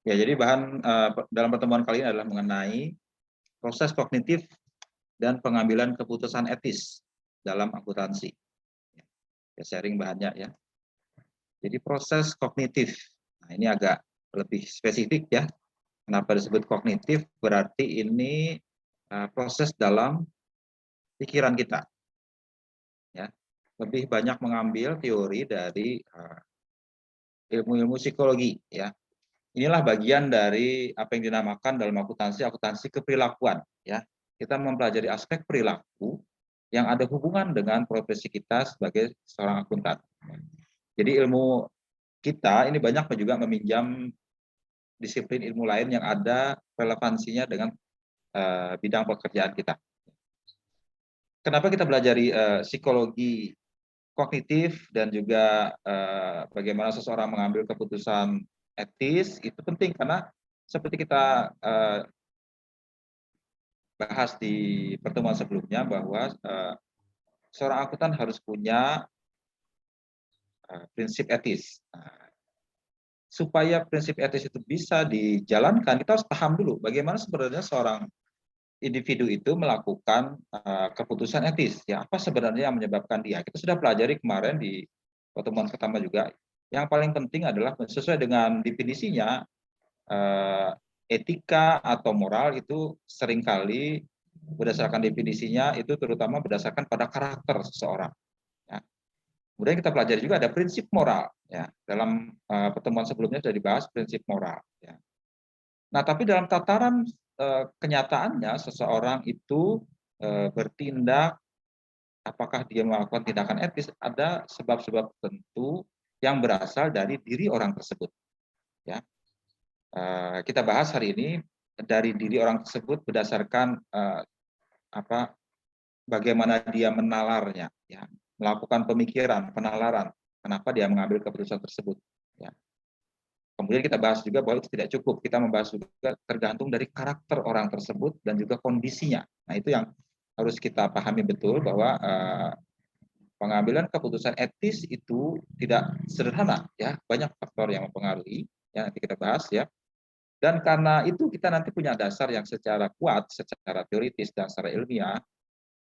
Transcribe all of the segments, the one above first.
Ya, jadi bahan dalam pertemuan kali ini adalah mengenai proses kognitif dan pengambilan keputusan etis dalam akuntansi. Ya, sharing bahannya ya. Jadi proses kognitif. Nah, ini agak lebih spesifik ya. Kenapa disebut kognitif? Berarti ini proses dalam pikiran kita. Ya, lebih banyak mengambil teori dari ilmu-ilmu psikologi ya. Inilah bagian dari apa yang dinamakan dalam akuntansi keperilakuan ya. Kita mempelajari aspek perilaku yang ada hubungan dengan profesi kita sebagai seorang akuntan. Jadi ilmu kita ini banyak juga meminjam disiplin ilmu lain yang ada relevansinya dengan bidang pekerjaan kita. Kenapa kita belajari psikologi kognitif dan juga bagaimana seseorang mengambil keputusan etis itu penting karena seperti kita bahas di pertemuan sebelumnya bahwa seorang akuntan harus punya prinsip etis. Nah, supaya prinsip etis itu bisa dijalankan, kita harus paham dulu bagaimana sebenarnya seorang individu itu melakukan keputusan etis. Ya, apa sebenarnya yang menyebabkan dia? Kita sudah pelajari kemarin di pertemuan pertama juga. Yang paling penting adalah sesuai dengan definisinya, etika atau moral itu seringkali berdasarkan definisinya itu terutama berdasarkan pada karakter seseorang. Ya. Kemudian kita pelajari juga ada prinsip moral. Ya. Dalam pertemuan sebelumnya sudah dibahas prinsip moral. Ya. Nah, tapi dalam tataran kenyataannya seseorang itu bertindak, apakah dia melakukan tindakan etis, ada sebab-sebab tertentu yang berasal dari diri orang tersebut. Ya, kita bahas hari ini dari diri orang tersebut berdasarkan bagaimana dia menalarnya, ya, melakukan pemikiran, penalaran, kenapa dia mengambil keputusan tersebut. Ya. Kemudian kita bahas juga bahwa itu tidak cukup, kita membahas juga tergantung dari karakter orang tersebut dan juga kondisinya. Nah, itu yang harus kita pahami betul bahwa pengambilan keputusan etis itu tidak sederhana, ya, banyak faktor yang mempengaruhi, ya, nanti kita bahas ya. Dan karena itu kita nanti punya dasar yang secara kuat, secara teoritis dan secara ilmiah,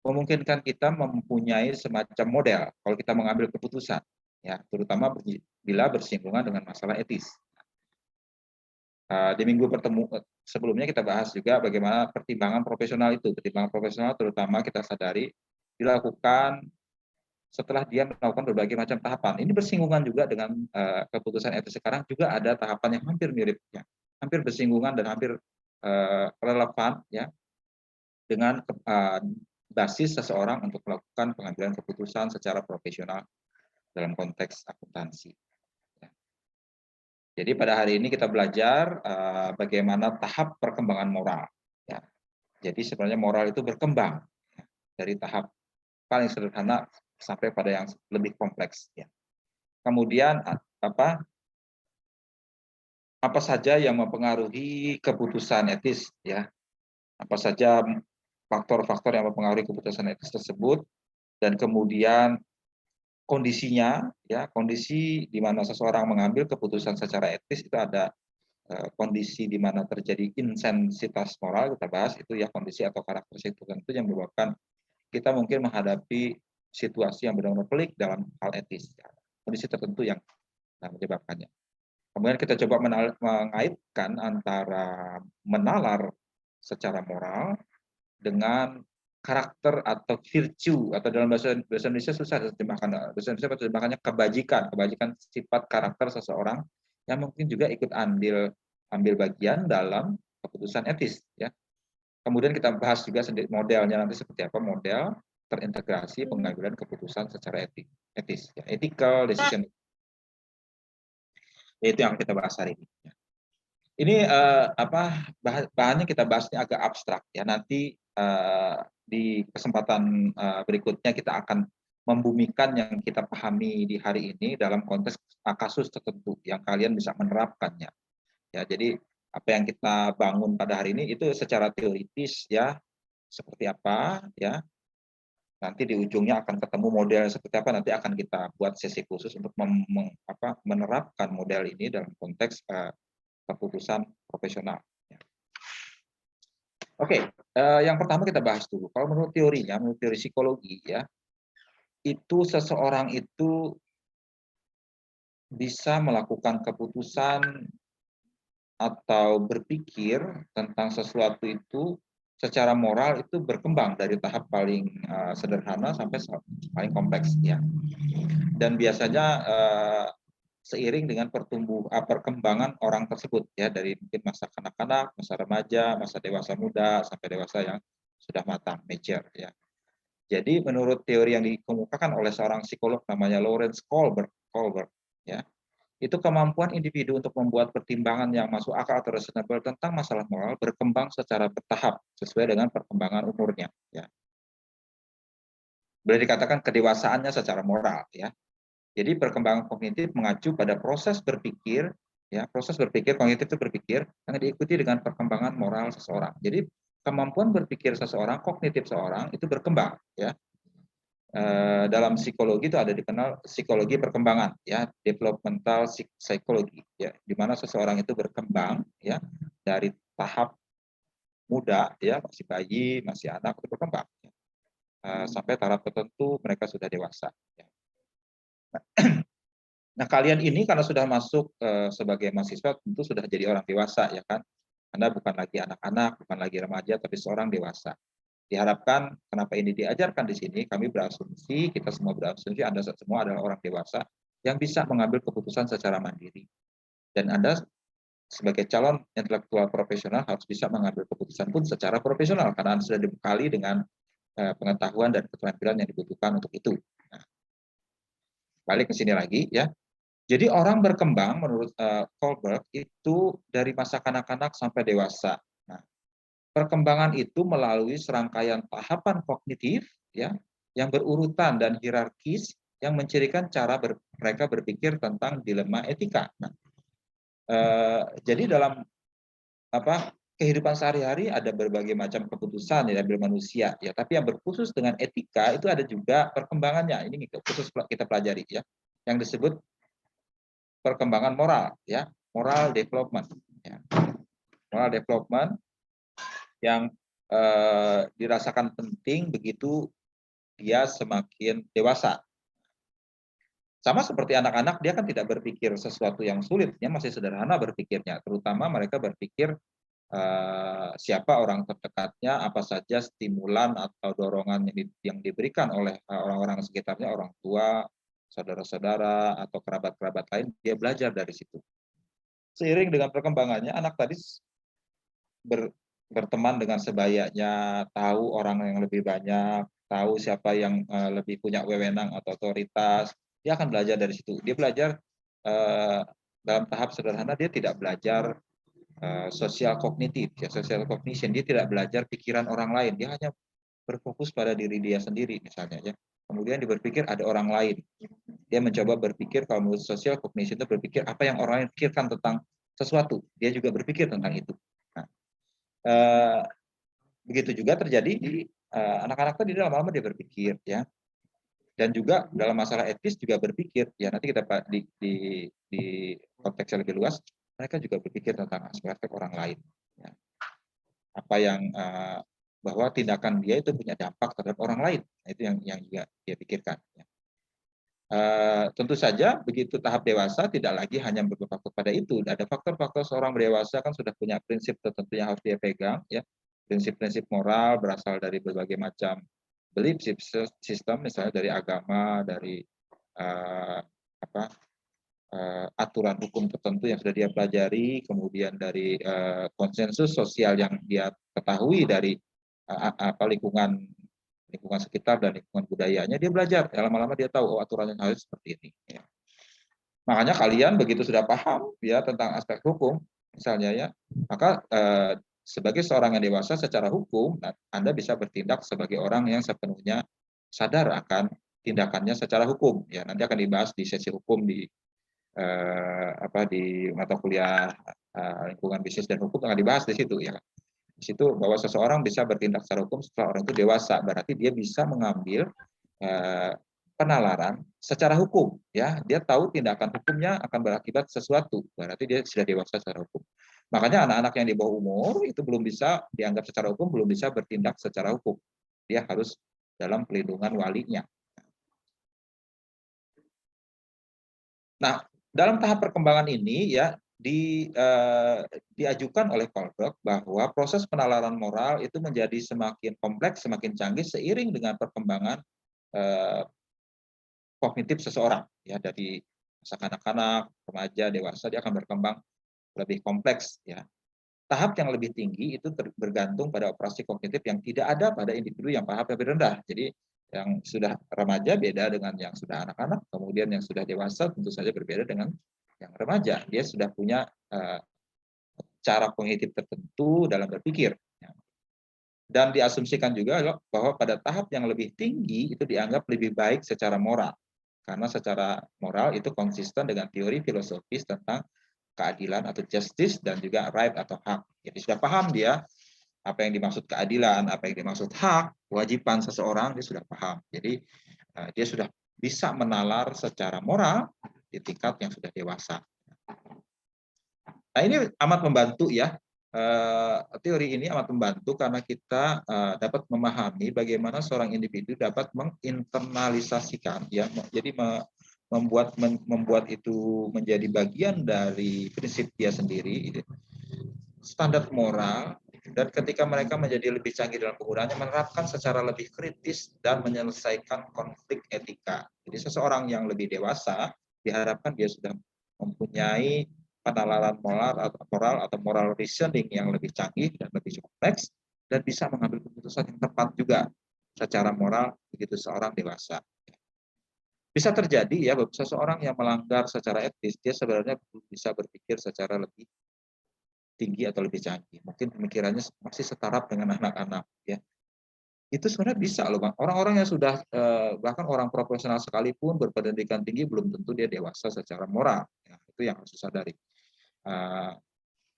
memungkinkan kita mempunyai semacam model kalau kita mengambil keputusan, ya, terutama bila bersinggungan dengan masalah etis. Di minggu sebelumnya kita bahas juga bagaimana pertimbangan profesional itu. Pertimbangan profesional terutama kita sadari dilakukan setelah dia melakukan berbagai macam tahapan. Ini bersinggungan juga dengan keputusan etis sekarang juga ada tahapan yang hampir mirip, ya, hampir bersinggungan dan hampir relevan ya dengan basis seseorang untuk melakukan pengambilan keputusan secara profesional dalam konteks akuntansi. Jadi pada hari ini kita belajar bagaimana tahap perkembangan moral. Ya. Jadi sebenarnya moral itu berkembang ya, dari tahap paling sederhana sampai pada yang lebih kompleks. Ya. Kemudian apa saja yang mempengaruhi keputusan etis, ya? Apa saja faktor-faktor yang mempengaruhi keputusan etis tersebut, dan kemudian kondisinya, ya, kondisi di mana seseorang mengambil keputusan secara etis itu ada kondisi di mana terjadi insensitas moral, kita bahas itu ya, kondisi atau karakteristik tertentu yang menyebabkan kita mungkin menghadapi situasi yang benar-benar pelik dalam hal etis, ya. Kondisi tertentu yang menyebabkannya. Kemudian kita coba mengaitkan antara menalar secara moral dengan karakter atau virtue, atau dalam bahasa Indonesia susah diterjemahkan. Bahasa Indonesia terjemahannya kebajikan sifat karakter seseorang yang mungkin juga ikut ambil bagian dalam keputusan etis, ya. Kemudian kita bahas juga modelnya nanti seperti apa model terintegrasi pengambilan keputusan secara etis, ya, ethical decision. Itu yang kita bahas hari ini. Ini bahannya kita bahasnya agak abstrak ya. Nanti di kesempatan berikutnya kita akan membumikan yang kita pahami di hari ini dalam konteks kasus tertentu yang kalian bisa menerapkannya. Ya, jadi apa yang kita bangun pada hari ini itu secara teoritis ya seperti apa ya. Nanti di ujungnya akan ketemu model seperti apa, nanti akan kita buat sesi khusus untuk menerapkan model ini dalam konteks keputusan profesional. Oke, yang pertama kita bahas dulu. Kalau menurut teorinya, menurut teori psikologi ya, itu seseorang itu bisa melakukan keputusan atau berpikir tentang sesuatu itu secara moral itu berkembang dari tahap paling sederhana sampai paling kompleks ya. Dan biasanya seiring dengan perkembangan orang tersebut ya, dari mungkin masa kanak-kanak, masa remaja, masa dewasa muda sampai dewasa yang sudah matang, mature ya. Jadi menurut teori yang dikemukakan oleh seorang psikolog namanya Lawrence Kohlberg ya, itu kemampuan individu untuk membuat pertimbangan yang masuk akal atau reasonable tentang masalah moral berkembang secara bertahap sesuai dengan perkembangan umurnya ya. Boleh dikatakan kedewasaannya secara moral ya. Jadi perkembangan kognitif mengacu pada proses berpikir ya, proses berpikir kognitif itu berpikir yang diikuti dengan perkembangan moral seseorang. Jadi kemampuan berpikir seseorang, kognitif seseorang itu berkembang ya. Dalam psikologi itu ada dikenal psikologi perkembangan ya, developmental psychology ya, di mana seseorang itu berkembang ya dari tahap muda ya, masih bayi, masih anak, itu berkembang ya. Sampai tahap tertentu mereka sudah dewasa ya. Nah, kalian ini karena sudah masuk sebagai mahasiswa tentu sudah jadi orang dewasa ya kan. Anda bukan lagi anak-anak, bukan lagi remaja, tapi seorang dewasa. Diharapkan kenapa ini diajarkan di sini, kami berasumsi, kita semua berasumsi Anda semua adalah orang dewasa yang bisa mengambil keputusan secara mandiri. Dan Anda sebagai calon intelektual profesional harus bisa mengambil keputusan pun secara profesional karena Anda sudah dibekali dengan pengetahuan dan keterampilan yang dibutuhkan untuk itu. Nah, balik ke sini lagi ya. Jadi orang berkembang menurut Kohlberg itu dari masa kanak-kanak sampai dewasa. Nah, perkembangan itu melalui serangkaian tahapan kognitif ya yang berurutan dan hierarkis yang mencirikan cara mereka berpikir tentang dilema etika. Nah, jadi dalam kehidupan sehari-hari ada berbagai macam keputusan yang diambil manusia ya, tapi yang berkhusus dengan etika itu ada juga perkembangannya. Ini khusus kita pelajari ya, yang disebut perkembangan moral ya, moral development ya. Moral development yang dirasakan penting begitu dia semakin dewasa. Sama seperti anak-anak, dia kan tidak berpikir sesuatu yang sulit, dia masih sederhana berpikirnya, terutama mereka berpikir siapa orang terdekatnya, apa saja stimulan atau dorongan yang diberikan oleh orang-orang sekitarnya, orang tua, saudara-saudara, atau kerabat-kerabat lain, dia belajar dari situ. Seiring dengan perkembangannya, anak tadi berteman dengan sebayanya, tahu orang yang lebih banyak, tahu siapa yang lebih punya wewenang atau otoritas, dia akan belajar dari situ. Dia belajar dalam tahap sederhana, dia tidak belajar sosial kognitif, ya, social cognition. Dia tidak belajar pikiran orang lain, dia hanya berfokus pada diri dia sendiri misalnya ya. Kemudian dia berpikir ada orang lain. Dia mencoba berpikir, kalau menurut social cognition itu berpikir apa yang orang lain pikirkan tentang sesuatu. Dia juga berpikir tentang itu. Nah, begitu juga terjadi di anak-anak tadi, lama-lama dia berpikir ya. Dan juga dalam masalah etis juga berpikir ya, nanti kita di konteks yang lebih luas, mereka juga berpikir tentang aspek orang lain ya. Apa yang bahwa tindakan dia itu punya dampak terhadap orang lain. Nah, itu yang juga dia pikirkan ya. Tentu saja begitu tahap dewasa tidak lagi hanya berfokus pada itu. Ada faktor-faktor seorang dewasa kan sudah punya prinsip tertentu yang harus dia pegang ya. Prinsip-prinsip moral berasal dari berbagai macam belief system, misalnya dari agama, dari aturan hukum tertentu yang sudah dia pelajari, kemudian dari konsensus sosial yang dia ketahui dari lingkungan sekitar dan lingkungan budayanya, dia belajar. Lama-lama dia tahu, oh, aturan yang harus seperti ini. Ya. Makanya kalian begitu sudah paham ya tentang aspek hukum, misalnya ya, maka sebagai seorang yang dewasa secara hukum, Anda bisa bertindak sebagai orang yang sepenuhnya sadar akan tindakannya secara hukum. Ya, nanti akan dibahas di sesi hukum di mata kuliah lingkungan bisnis dan hukum akan dibahas di situ ya. Di situ bahwa seseorang bisa bertindak secara hukum setelah orang itu dewasa, berarti dia bisa mengambil penalaran secara hukum ya. Dia tahu tindakan hukumnya akan berakibat sesuatu, berarti dia sudah dewasa secara hukum. Makanya anak-anak yang di bawah umur itu belum bisa dianggap secara hukum, belum bisa bertindak secara hukum. Dia harus dalam pelindungan walinya. Nah, dalam tahap perkembangan ini ya diajukan oleh Kohlberg bahwa proses penalaran moral itu menjadi semakin kompleks, semakin canggih seiring dengan perkembangan eh, kognitif seseorang, ya, dari masa kanak-kanak, remaja, dewasa, dia akan berkembang lebih kompleks, ya. Tahap yang lebih tinggi itu bergantung pada operasi kognitif yang tidak ada pada individu yang paham lebih rendah. Jadi yang sudah remaja beda dengan yang sudah anak-anak, kemudian yang sudah dewasa tentu saja berbeda dengan yang remaja. Dia sudah punya cara kognitif tertentu dalam berpikir. Dan diasumsikan juga bahwa pada tahap yang lebih tinggi itu dianggap lebih baik secara moral. Karena secara moral itu konsisten dengan teori filosofis tentang keadilan atau justice dan juga right atau hak. Jadi sudah paham dia apa yang dimaksud keadilan, apa yang dimaksud hak, kewajiban seseorang, dia sudah paham. Jadi dia sudah bisa menalar secara moral di tingkat yang sudah dewasa. Nah, ini amat membantu ya. Teori ini amat membantu karena kita dapat memahami bagaimana seorang individu dapat menginternalisasikan, ya, jadi membuat itu menjadi bagian dari prinsip dia sendiri, standar moral, dan ketika mereka menjadi lebih canggih dalam penggunaannya, menerapkan secara lebih kritis dan menyelesaikan konflik etika. Jadi seseorang yang lebih dewasa diharapkan dia sudah mempunyai penalaran moral atau moral reasoning yang lebih canggih dan lebih kompleks, dan bisa mengambil keputusan yang tepat juga secara moral begitu seorang dewasa. Bisa terjadi ya seseorang yang melanggar secara etis, dia sebenarnya bisa berpikir secara lebih tinggi atau lebih canggih. Mungkin pemikirannya masih setaraf dengan anak-anak, ya. Itu sebenarnya bisa loh, Bang. Orang-orang yang sudah bahkan orang profesional sekalipun berpendidikan tinggi belum tentu dia dewasa secara moral. Ya, itu yang harus disadari.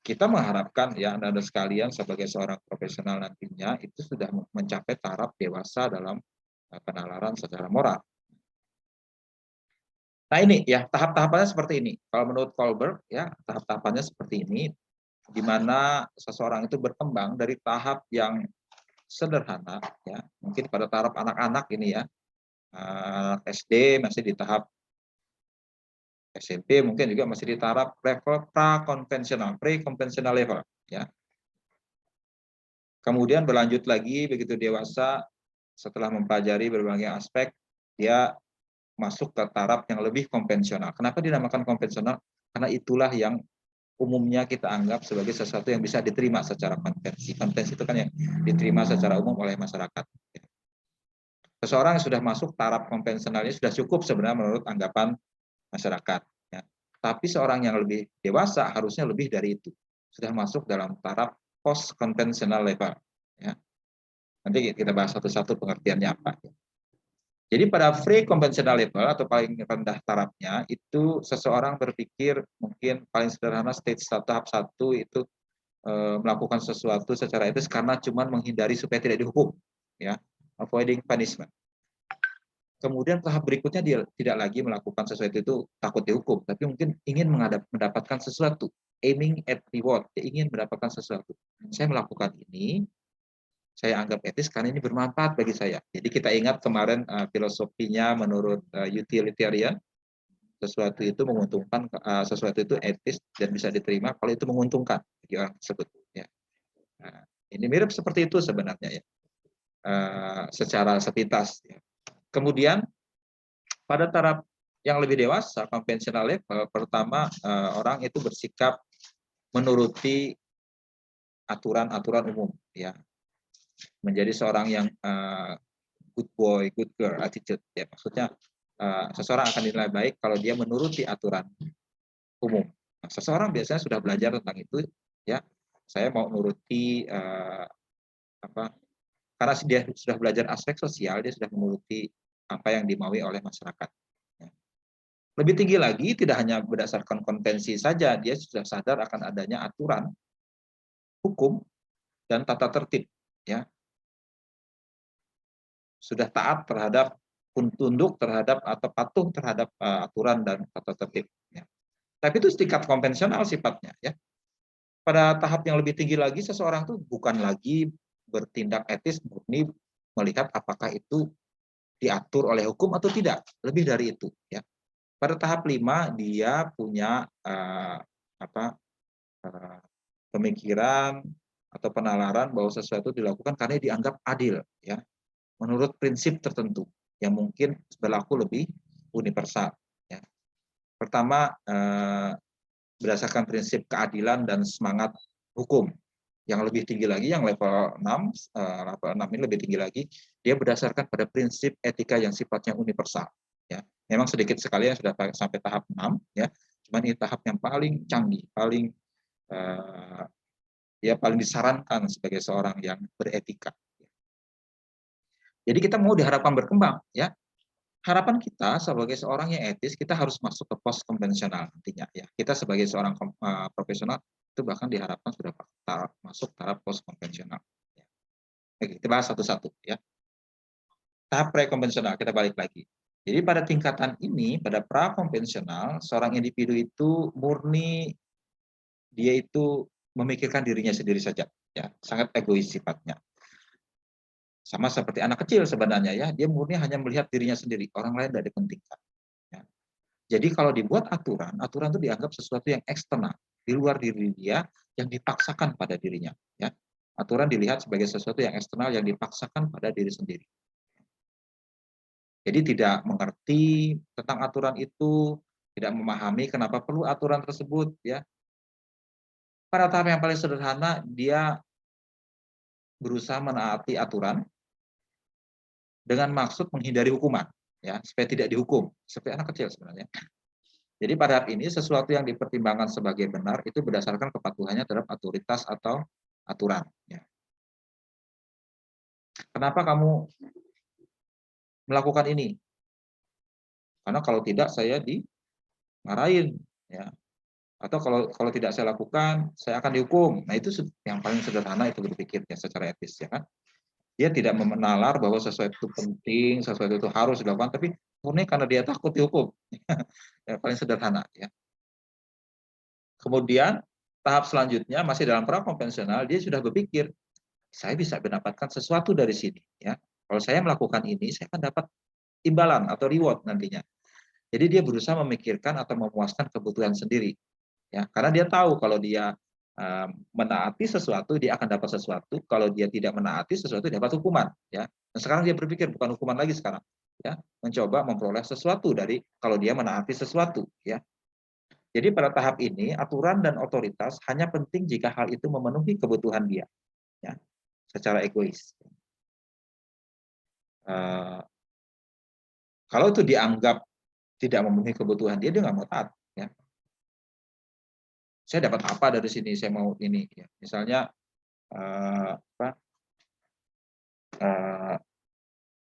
Kita mengharapkan ya Anda sekalian sebagai seorang profesional nantinya itu sudah mencapai taraf dewasa dalam penalaran secara moral. Nah ini ya tahap-tahapannya seperti ini. Kalau menurut Kohlberg ya tahap-tahapannya seperti ini, di mana seseorang itu berkembang dari tahap yang sederhana, ya mungkin pada taraf anak-anak ini ya, SD masih di tahap, SMP mungkin juga masih di taraf level pre-konvensional level, ya. Kemudian berlanjut lagi begitu dewasa, setelah mempelajari berbagai aspek, dia masuk ke taraf yang lebih konvensional. Kenapa dinamakan konvensional? Karena itulah yang umumnya kita anggap sebagai sesuatu yang bisa diterima secara konvensi. Konvensi itu kan yang diterima secara umum oleh masyarakat. Seseorang yang sudah masuk taraf konvensionalnya sudah cukup sebenarnya menurut anggapan masyarakat. Ya. Tapi seorang yang lebih dewasa harusnya lebih dari itu. Sudah masuk dalam taraf post konvensional level. Ya. Nanti kita bahas satu-satu pengertiannya apa. Jadi pada free conventional level atau paling rendah tarafnya itu seseorang berpikir mungkin paling sederhana stage tahap 1 itu melakukan sesuatu secara etis karena cuma menghindari supaya tidak dihukum, ya, avoiding punishment. Kemudian tahap berikutnya dia tidak lagi melakukan sesuatu itu takut dihukum, tapi mungkin ingin mendapatkan sesuatu, aiming at reward, dia ingin mendapatkan sesuatu. Saya melakukan ini, saya anggap etis karena ini bermanfaat bagi saya. Jadi kita ingat kemarin filosofinya menurut utilitarian, sesuatu itu menguntungkan, sesuatu itu etis dan bisa diterima kalau itu menguntungkan bagi orang tersebut. Ya. Nah, ini mirip seperti itu sebenarnya ya, secara sepintas. Ya. Kemudian pada taraf yang lebih dewasa, konvensional level, pertama orang itu bersikap menuruti aturan-aturan umum, ya, menjadi seorang yang good boy, good girl attitude. Ya, maksudnya seseorang akan dinilai baik kalau dia menuruti aturan umum. Nah, seseorang biasanya sudah belajar tentang itu, ya. Saya mau menuruti apa? Karena dia sudah belajar aspek sosial, dia sudah menuruti apa yang dimaui oleh masyarakat. Ya. Lebih tinggi lagi, tidak hanya berdasarkan konvensi saja, dia sudah sadar akan adanya aturan, hukum, dan tata tertib. Ya. Sudah taat terhadap, tunduk terhadap atau patuh terhadap aturan dan tata tertib. Ya. Tapi itu tingkat konvensional sifatnya, ya. pada tahap yang lebih tinggi lagi, seseorang tuh bukan lagi bertindak etis murni melihat apakah itu diatur oleh hukum atau tidak, lebih dari itu ya. Pada tahap 5 dia punya pemikiran atau penalaran bahwa sesuatu dilakukan karena dianggap adil ya, menurut prinsip tertentu yang mungkin berlaku lebih universal ya. Pertama, berdasarkan prinsip keadilan dan semangat hukum. Yang lebih tinggi lagi, yang level 6, level 6 ini lebih tinggi lagi, dia berdasarkan pada prinsip etika yang sifatnya universal. Ya, memang sedikit sekali yang sudah sampai tahap 6, ya, cuman ini tahap yang paling canggih, paling paling disarankan sebagai seorang yang beretika. Jadi kita mau diharapkan berkembang, ya. Harapan kita sebagai seorang yang etis, kita harus masuk ke pos konvensional nantinya, ya. Kita sebagai seorang profesional itu bahkan diharapkan sudah masuk tahap pos konvensional. Oke, kita bahas satu-satu ya. Tahap pre-konvensional, kita balik lagi. Jadi pada tingkatan ini, pada pra-konvensional, seorang individu itu murni, dia itu memikirkan dirinya sendiri saja, ya, sangat egois sifatnya. Sama seperti anak kecil sebenarnya ya, dia murni hanya melihat dirinya sendiri, orang lain tidak dipentingkan. Ya. Jadi kalau dibuat aturan, aturan itu dianggap sesuatu yang eksternal, di luar diri dia, yang dipaksakan pada dirinya. Ya. Aturan dilihat sebagai sesuatu yang eksternal yang dipaksakan pada diri sendiri. Jadi tidak mengerti tentang aturan itu, tidak memahami kenapa perlu aturan tersebut. Ya. Pada tahap yang paling sederhana, dia berusaha menaati aturan dengan maksud menghindari hukuman, ya, supaya tidak dihukum, seperti anak kecil sebenarnya. Jadi pada tahap ini sesuatu yang dipertimbangkan sebagai benar itu berdasarkan kepatuhannya terhadap otoritas atau aturan. Ya. Kenapa kamu melakukan ini? Karena kalau tidak saya dimarahin, ya. Atau kalau tidak saya lakukan, saya akan dihukum. Nah itu yang paling sederhana itu berpikir ya secara etis, ya kan. Dia tidak menalar bahwa sesuatu itu penting, sesuatu itu harus dilakukan, tapi murni karena dia takut dihukum. Yang paling sederhana ya. Kemudian tahap selanjutnya masih dalam pra konvensional, dia sudah berpikir saya bisa mendapatkan sesuatu dari sini ya. Kalau saya melakukan ini, saya akan dapat imbalan atau reward nantinya. Jadi dia berusaha memikirkan atau memuaskan kebutuhan sendiri ya, karena dia tahu kalau dia menaati sesuatu dia akan dapat sesuatu, kalau dia tidak menaati sesuatu dia dapat hukuman ya. Dan sekarang dia berpikir bukan hukuman lagi sekarang ya, mencoba memperoleh sesuatu dari kalau dia menaati sesuatu ya. Jadi pada tahap ini aturan dan otoritas hanya penting jika hal itu memenuhi kebutuhan dia ya, secara egois. Kalau itu dianggap tidak memenuhi kebutuhan dia nggak mau taat ya. Saya dapat apa dari sini, saya mau ini ya. Misalnya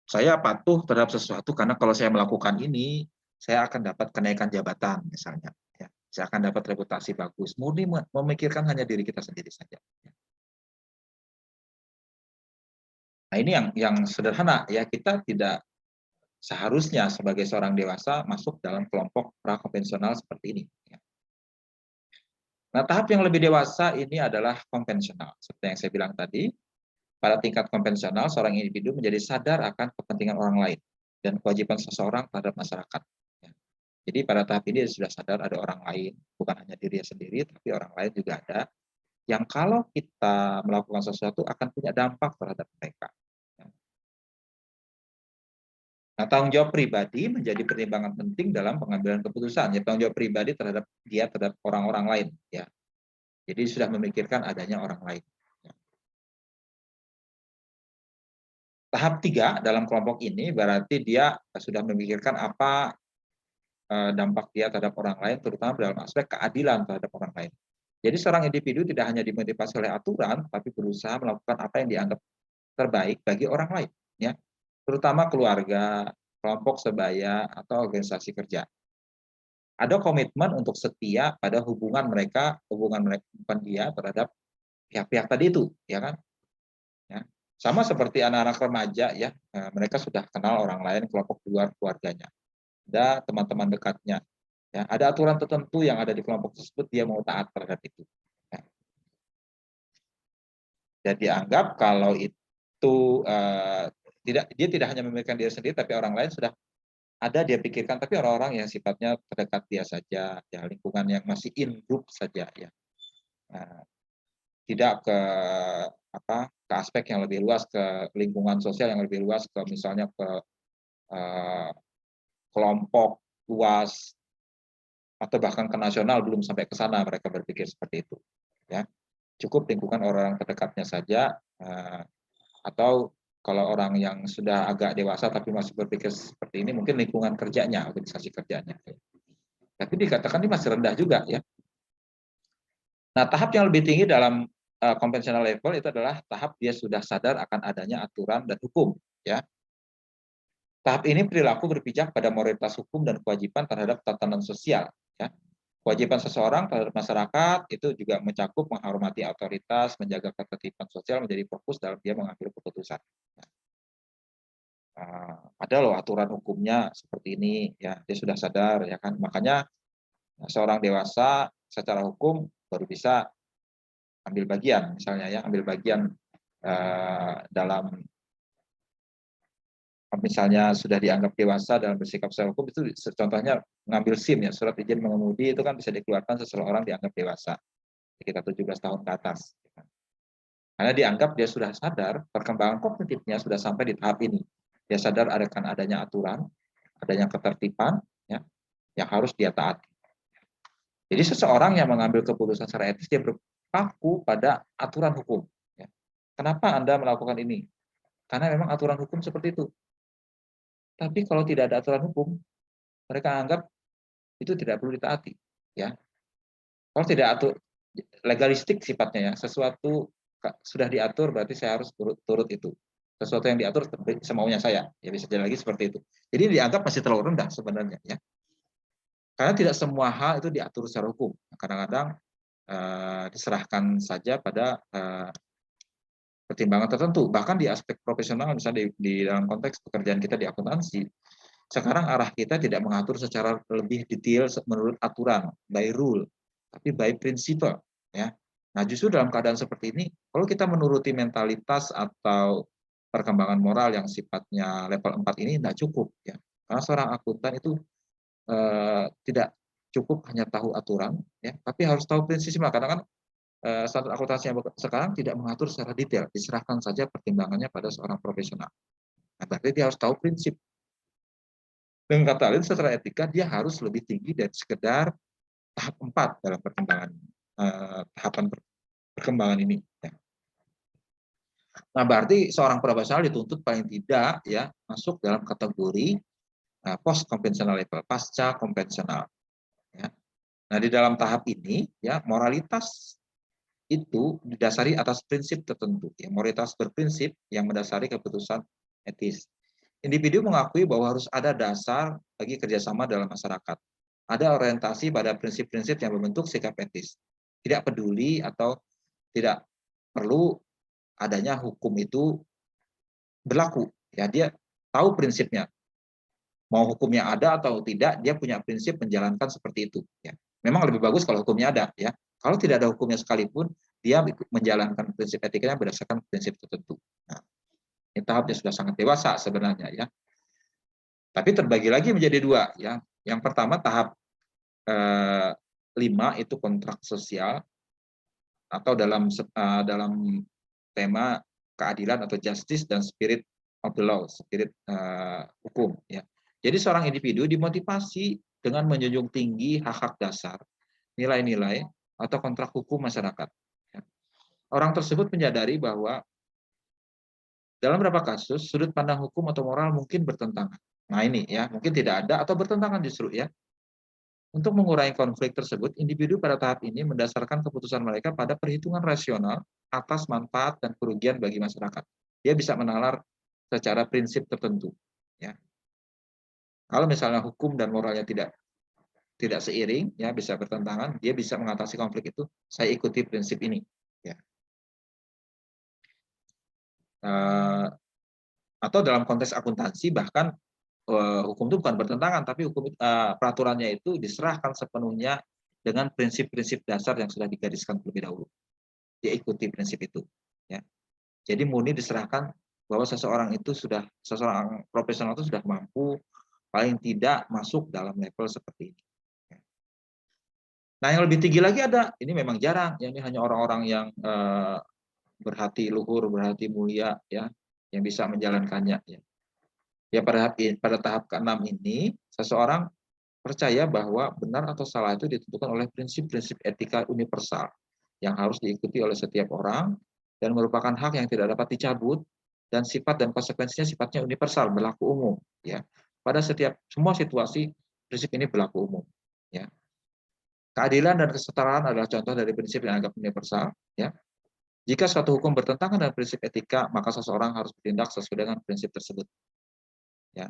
saya patuh terhadap sesuatu karena kalau saya melakukan ini saya akan dapat kenaikan jabatan misalnya ya. Saya akan dapat reputasi bagus, murni memikirkan hanya diri kita sendiri saja ya. Nah ini yang sederhana ya, kita tidak seharusnya sebagai seorang dewasa masuk dalam kelompok prakonvensional seperti ini ya. Nah tahap yang lebih dewasa ini adalah konvensional seperti yang saya bilang tadi. Pada tingkat konvensional, seorang individu menjadi sadar akan kepentingan orang lain dan kewajiban seseorang terhadap masyarakat. Ya. Jadi pada tahap ini dia sudah sadar ada orang lain, bukan hanya dirinya sendiri, tapi orang lain juga ada, yang kalau kita melakukan sesuatu akan punya dampak terhadap mereka. Ya. Nah, tanggung jawab pribadi menjadi pertimbangan penting dalam pengambilan keputusan. Ya, tanggung jawab pribadi terhadap terhadap orang-orang lain. Ya. Jadi sudah memikirkan adanya orang lain. Tahap 3 dalam kelompok ini berarti dia sudah memikirkan apa dampak dia terhadap orang lain, terutama dalam aspek keadilan terhadap orang lain. Jadi seorang individu tidak hanya dimotivasi oleh aturan, tapi berusaha melakukan apa yang dianggap terbaik bagi orang lain, ya, terutama keluarga, kelompok sebaya, atau organisasi kerja. Ada komitmen untuk setia pada hubungan mereka bukan dia terhadap pihak-pihak tadi itu, ya kan? Ya. Sama seperti anak-anak remaja ya, mereka sudah kenal orang lain, kelompok luar keluarganya, ada teman-teman dekatnya. Ya, ada aturan tertentu yang ada di kelompok tersebut, dia mau taat terhadap itu. Ya. Dan dianggap kalau itu dia tidak hanya memikirkan diri sendiri, tapi orang lain sudah ada dia pikirkan, tapi orang-orang yang sifatnya terdekat dia saja, ya lingkungan yang masih in group saja ya. Nah, tidak ke ke aspek yang lebih luas, ke lingkungan sosial yang lebih luas, ke misalnya ke kelompok luas atau bahkan ke nasional, belum sampai ke sana mereka berpikir seperti itu. Ya, cukup lingkungan orang terdekatnya saja, atau kalau orang yang sudah agak dewasa tapi masih berpikir seperti ini, mungkin lingkungan kerjanya, organisasi kerjanya. Tapi dikatakan ini masih rendah juga ya. Nah, tahap yang lebih tinggi dalam konvensional level itu adalah tahap dia sudah sadar akan adanya aturan dan hukum. Ya, tahap ini perilaku berpijak pada moralitas hukum dan kewajiban terhadap tatanan sosial. Ya. Kewajiban seseorang terhadap masyarakat itu juga mencakup menghormati otoritas, menjaga ketertiban sosial menjadi fokus dalam dia mengambil keputusan. Ada loh aturan hukumnya seperti ini, ya dia sudah sadar ya kan. Makanya seorang dewasa secara hukum baru bisa ambil bagian, misalnya ya ambil bagian dalam misalnya sudah dianggap dewasa dalam bersikap secara hukum, itu contohnya mengambil SIM ya, surat izin mengemudi itu kan bisa dikeluarkan seseorang dianggap dewasa sekitar 17 tahun ke atas. Karena dianggap dia sudah sadar, perkembangan kognitifnya sudah sampai di tahap ini. Dia sadar akan adanya aturan, adanya ketertiban ya, yang harus dia taati. Jadi seseorang yang mengambil keputusan secara etis dia berpaku pada aturan hukum. Ya. Kenapa Anda melakukan ini? Karena memang aturan hukum seperti itu. Tapi kalau tidak ada aturan hukum, mereka anggap itu tidak perlu ditaati. Ya. Kalau tidak atur, legalistik sifatnya ya, sesuatu sudah diatur berarti saya harus turut itu. Sesuatu yang diatur semaunya saya, ya bisa jadi lagi seperti itu. Jadi dianggap masih terlalu rendah sebenarnya ya. Karena tidak semua hal itu diatur secara hukum. Kadang-kadang diserahkan saja pada pertimbangan tertentu. Bahkan di aspek profesional, misalnya di dalam konteks pekerjaan kita di akuntansi, sekarang arah kita tidak mengatur secara lebih detail menurut aturan, by rule, tapi by principle. Ya. Nah, justru dalam keadaan seperti ini, kalau kita menuruti mentalitas atau perkembangan moral yang sifatnya level 4 ini tidak cukup. Ya. Karena seorang akuntan itu tidak cukup hanya tahu aturan, ya, tapi harus tahu prinsipnya. Karena kan standar akuntansi yang sekarang tidak mengatur secara detail, diserahkan saja pertimbangannya pada seorang profesional. Nah, berarti dia harus tahu prinsip. Dengan kata lain, secara etika dia harus lebih tinggi dari sekedar tahap 4 dalam perkembangan tahapan perkembangan ini. Ya. Nah, berarti seorang profesional dituntut paling tidak ya masuk dalam kategori post konvensional level, pasca konvensional. Ya. Nah, di dalam tahap ini ya moralitas itu didasari atas prinsip tertentu. Ya, moralitas berprinsip yang mendasari keputusan etis. Individu mengakui bahwa harus ada dasar bagi kerjasama dalam masyarakat. Ada orientasi pada prinsip-prinsip yang membentuk sikap etis. Tidak peduli atau tidak perlu adanya hukum itu berlaku. Ya, dia tahu prinsipnya. Mau hukumnya ada atau tidak, dia punya prinsip menjalankan seperti itu. Ya. Memang lebih bagus kalau hukumnya ada. Ya. Kalau tidak ada hukumnya sekalipun, dia menjalankan prinsip etikanya berdasarkan prinsip tertentu. Nah, ini tahapnya sudah sangat dewasa sebenarnya. Ya. Tapi terbagi lagi menjadi dua. Ya. Yang pertama tahap 5 itu kontrak sosial atau dalam tema keadilan atau justice dan spirit of the law, spirit hukum. Ya. Jadi seorang individu dimotivasi dengan menjunjung tinggi hak-hak dasar, nilai-nilai, atau kontrak hukum masyarakat. Ya. Orang tersebut menyadari bahwa dalam beberapa kasus, sudut pandang hukum atau moral mungkin bertentangan. Nah ini ya, mungkin tidak ada atau bertentangan justru ya. Untuk mengurangi konflik tersebut, individu pada tahap ini mendasarkan keputusan mereka pada perhitungan rasional atas manfaat dan kerugian bagi masyarakat. Dia bisa menalar secara prinsip tertentu. Ya. Kalau misalnya hukum dan moralnya tidak seiring, ya bisa bertentangan, dia bisa mengatasi konflik itu. Saya ikuti prinsip ini. Ya. Atau dalam konteks akuntansi bahkan hukum itu bukan bertentangan, tapi hukum peraturannya itu diserahkan sepenuhnya dengan prinsip-prinsip dasar yang sudah digariskan terlebih dahulu. Dia ikuti prinsip itu. Ya. Jadi murni diserahkan bahwa seseorang profesional itu sudah mampu paling tidak masuk dalam level seperti ini. Nah, yang lebih tinggi lagi ada, ini memang jarang, ya, ini hanya orang-orang yang berhati luhur, berhati mulia, ya, yang bisa menjalankannya. Ya, ya pada tahap ke-6 ini, seseorang percaya bahwa benar atau salah itu ditentukan oleh prinsip-prinsip etika universal yang harus diikuti oleh setiap orang dan merupakan hak yang tidak dapat dicabut dan sifat dan konsekuensinya sifatnya universal, berlaku umum. Ya, pada semua situasi prinsip ini berlaku umum. Ya. Keadilan dan kesetaraan adalah contoh dari prinsip yang dianggap universal. Ya. Jika suatu hukum bertentangan dengan prinsip etika, maka seseorang harus bertindak sesuai dengan prinsip tersebut. Ya.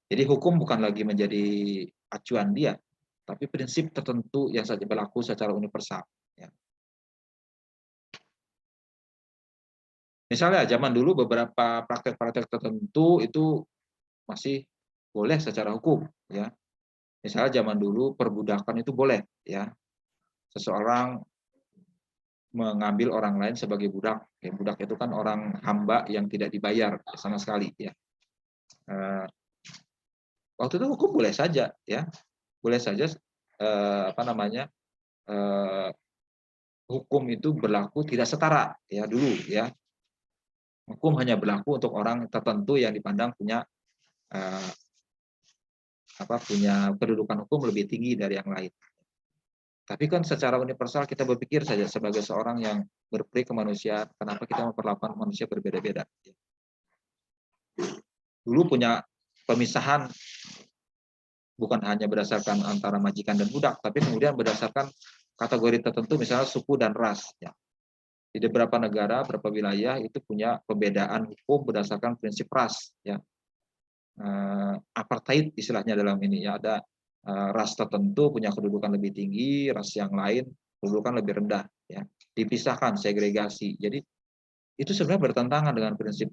Jadi hukum bukan lagi menjadi acuan dia, tapi prinsip tertentu yang saja berlaku secara universal. Ya. Misalnya zaman dulu beberapa praktek-praktek tertentu itu masih boleh secara hukum. Ya. Misalnya zaman dulu perbudakan itu boleh. Ya. Seseorang mengambil orang lain sebagai budak. Ya, budak itu kan orang hamba yang tidak dibayar sama sekali. Ya. Waktu itu hukum boleh saja, ya, boleh saja hukum itu berlaku tidak setara, ya dulu, ya. Hukum hanya berlaku untuk orang tertentu yang dipandang punya eh, punya kedudukan hukum lebih tinggi dari yang lain. Tapi kan secara universal kita berpikir saja sebagai seorang yang berperi kemanusiaan, kenapa kita memperlakukan manusia berbeda-beda? Dulu punya pemisahan bukan hanya berdasarkan antara majikan dan budak, tapi kemudian berdasarkan kategori tertentu, misalnya suku dan ras. Ya. Di beberapa negara, beberapa wilayah itu punya pembedaan hukum berdasarkan prinsip ras. Ya. Apartheid istilahnya dalam ini. Ya. Ada ras tertentu punya kedudukan lebih tinggi, ras yang lain kedudukan lebih rendah. Ya. Dipisahkan, segregasi. Jadi itu sebenarnya bertentangan dengan prinsip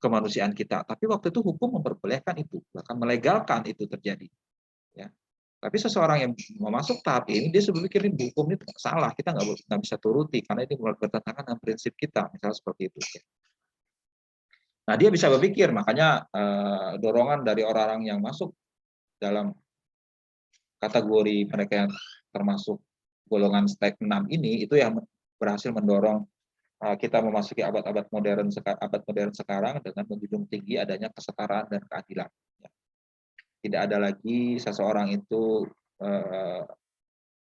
kemanusiaan kita. Tapi waktu itu hukum memperbolehkan itu, bahkan melegalkan itu terjadi. Ya. Tapi seseorang yang mau masuk tahap ini, dia sebelum pikir ini hukum ini salah, kita nggak bisa turuti karena ini bertentangan dengan prinsip kita, misalnya seperti itu. Nah, dia bisa berpikir, makanya dorongan dari orang-orang yang masuk dalam kategori mereka yang termasuk golongan step 6 ini, itu yang berhasil mendorong kita memasuki abad modern sekarang dengan menjunjung tinggi adanya kesetaraan dan keadilan. Tidak ada lagi seseorang itu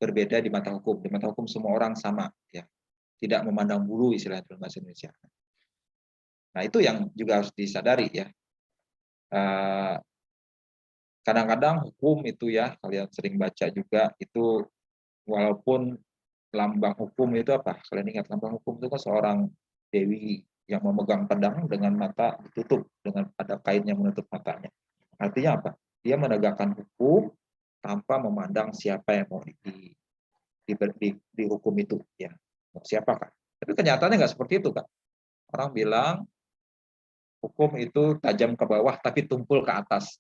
berbeda di mata hukum. Di mata hukum semua orang sama, ya. Tidak memandang bulu istilah dalam bahasa Indonesia. Nah, itu yang juga harus disadari, ya. Kadang-kadang hukum itu, ya, kalian sering baca juga, itu walaupun lambang hukum itu apa? Kalian ingat lambang hukum itu kan seorang dewi yang memegang pedang dengan mata ditutup, dengan ada kain yang menutup matanya. Artinya apa? Dia menegakkan hukum tanpa memandang siapa yang mau dihukum itu, ya. Siapakah? Tapi kenyataannya nggak seperti itu, Kak. Orang bilang hukum itu tajam ke bawah tapi tumpul ke atas.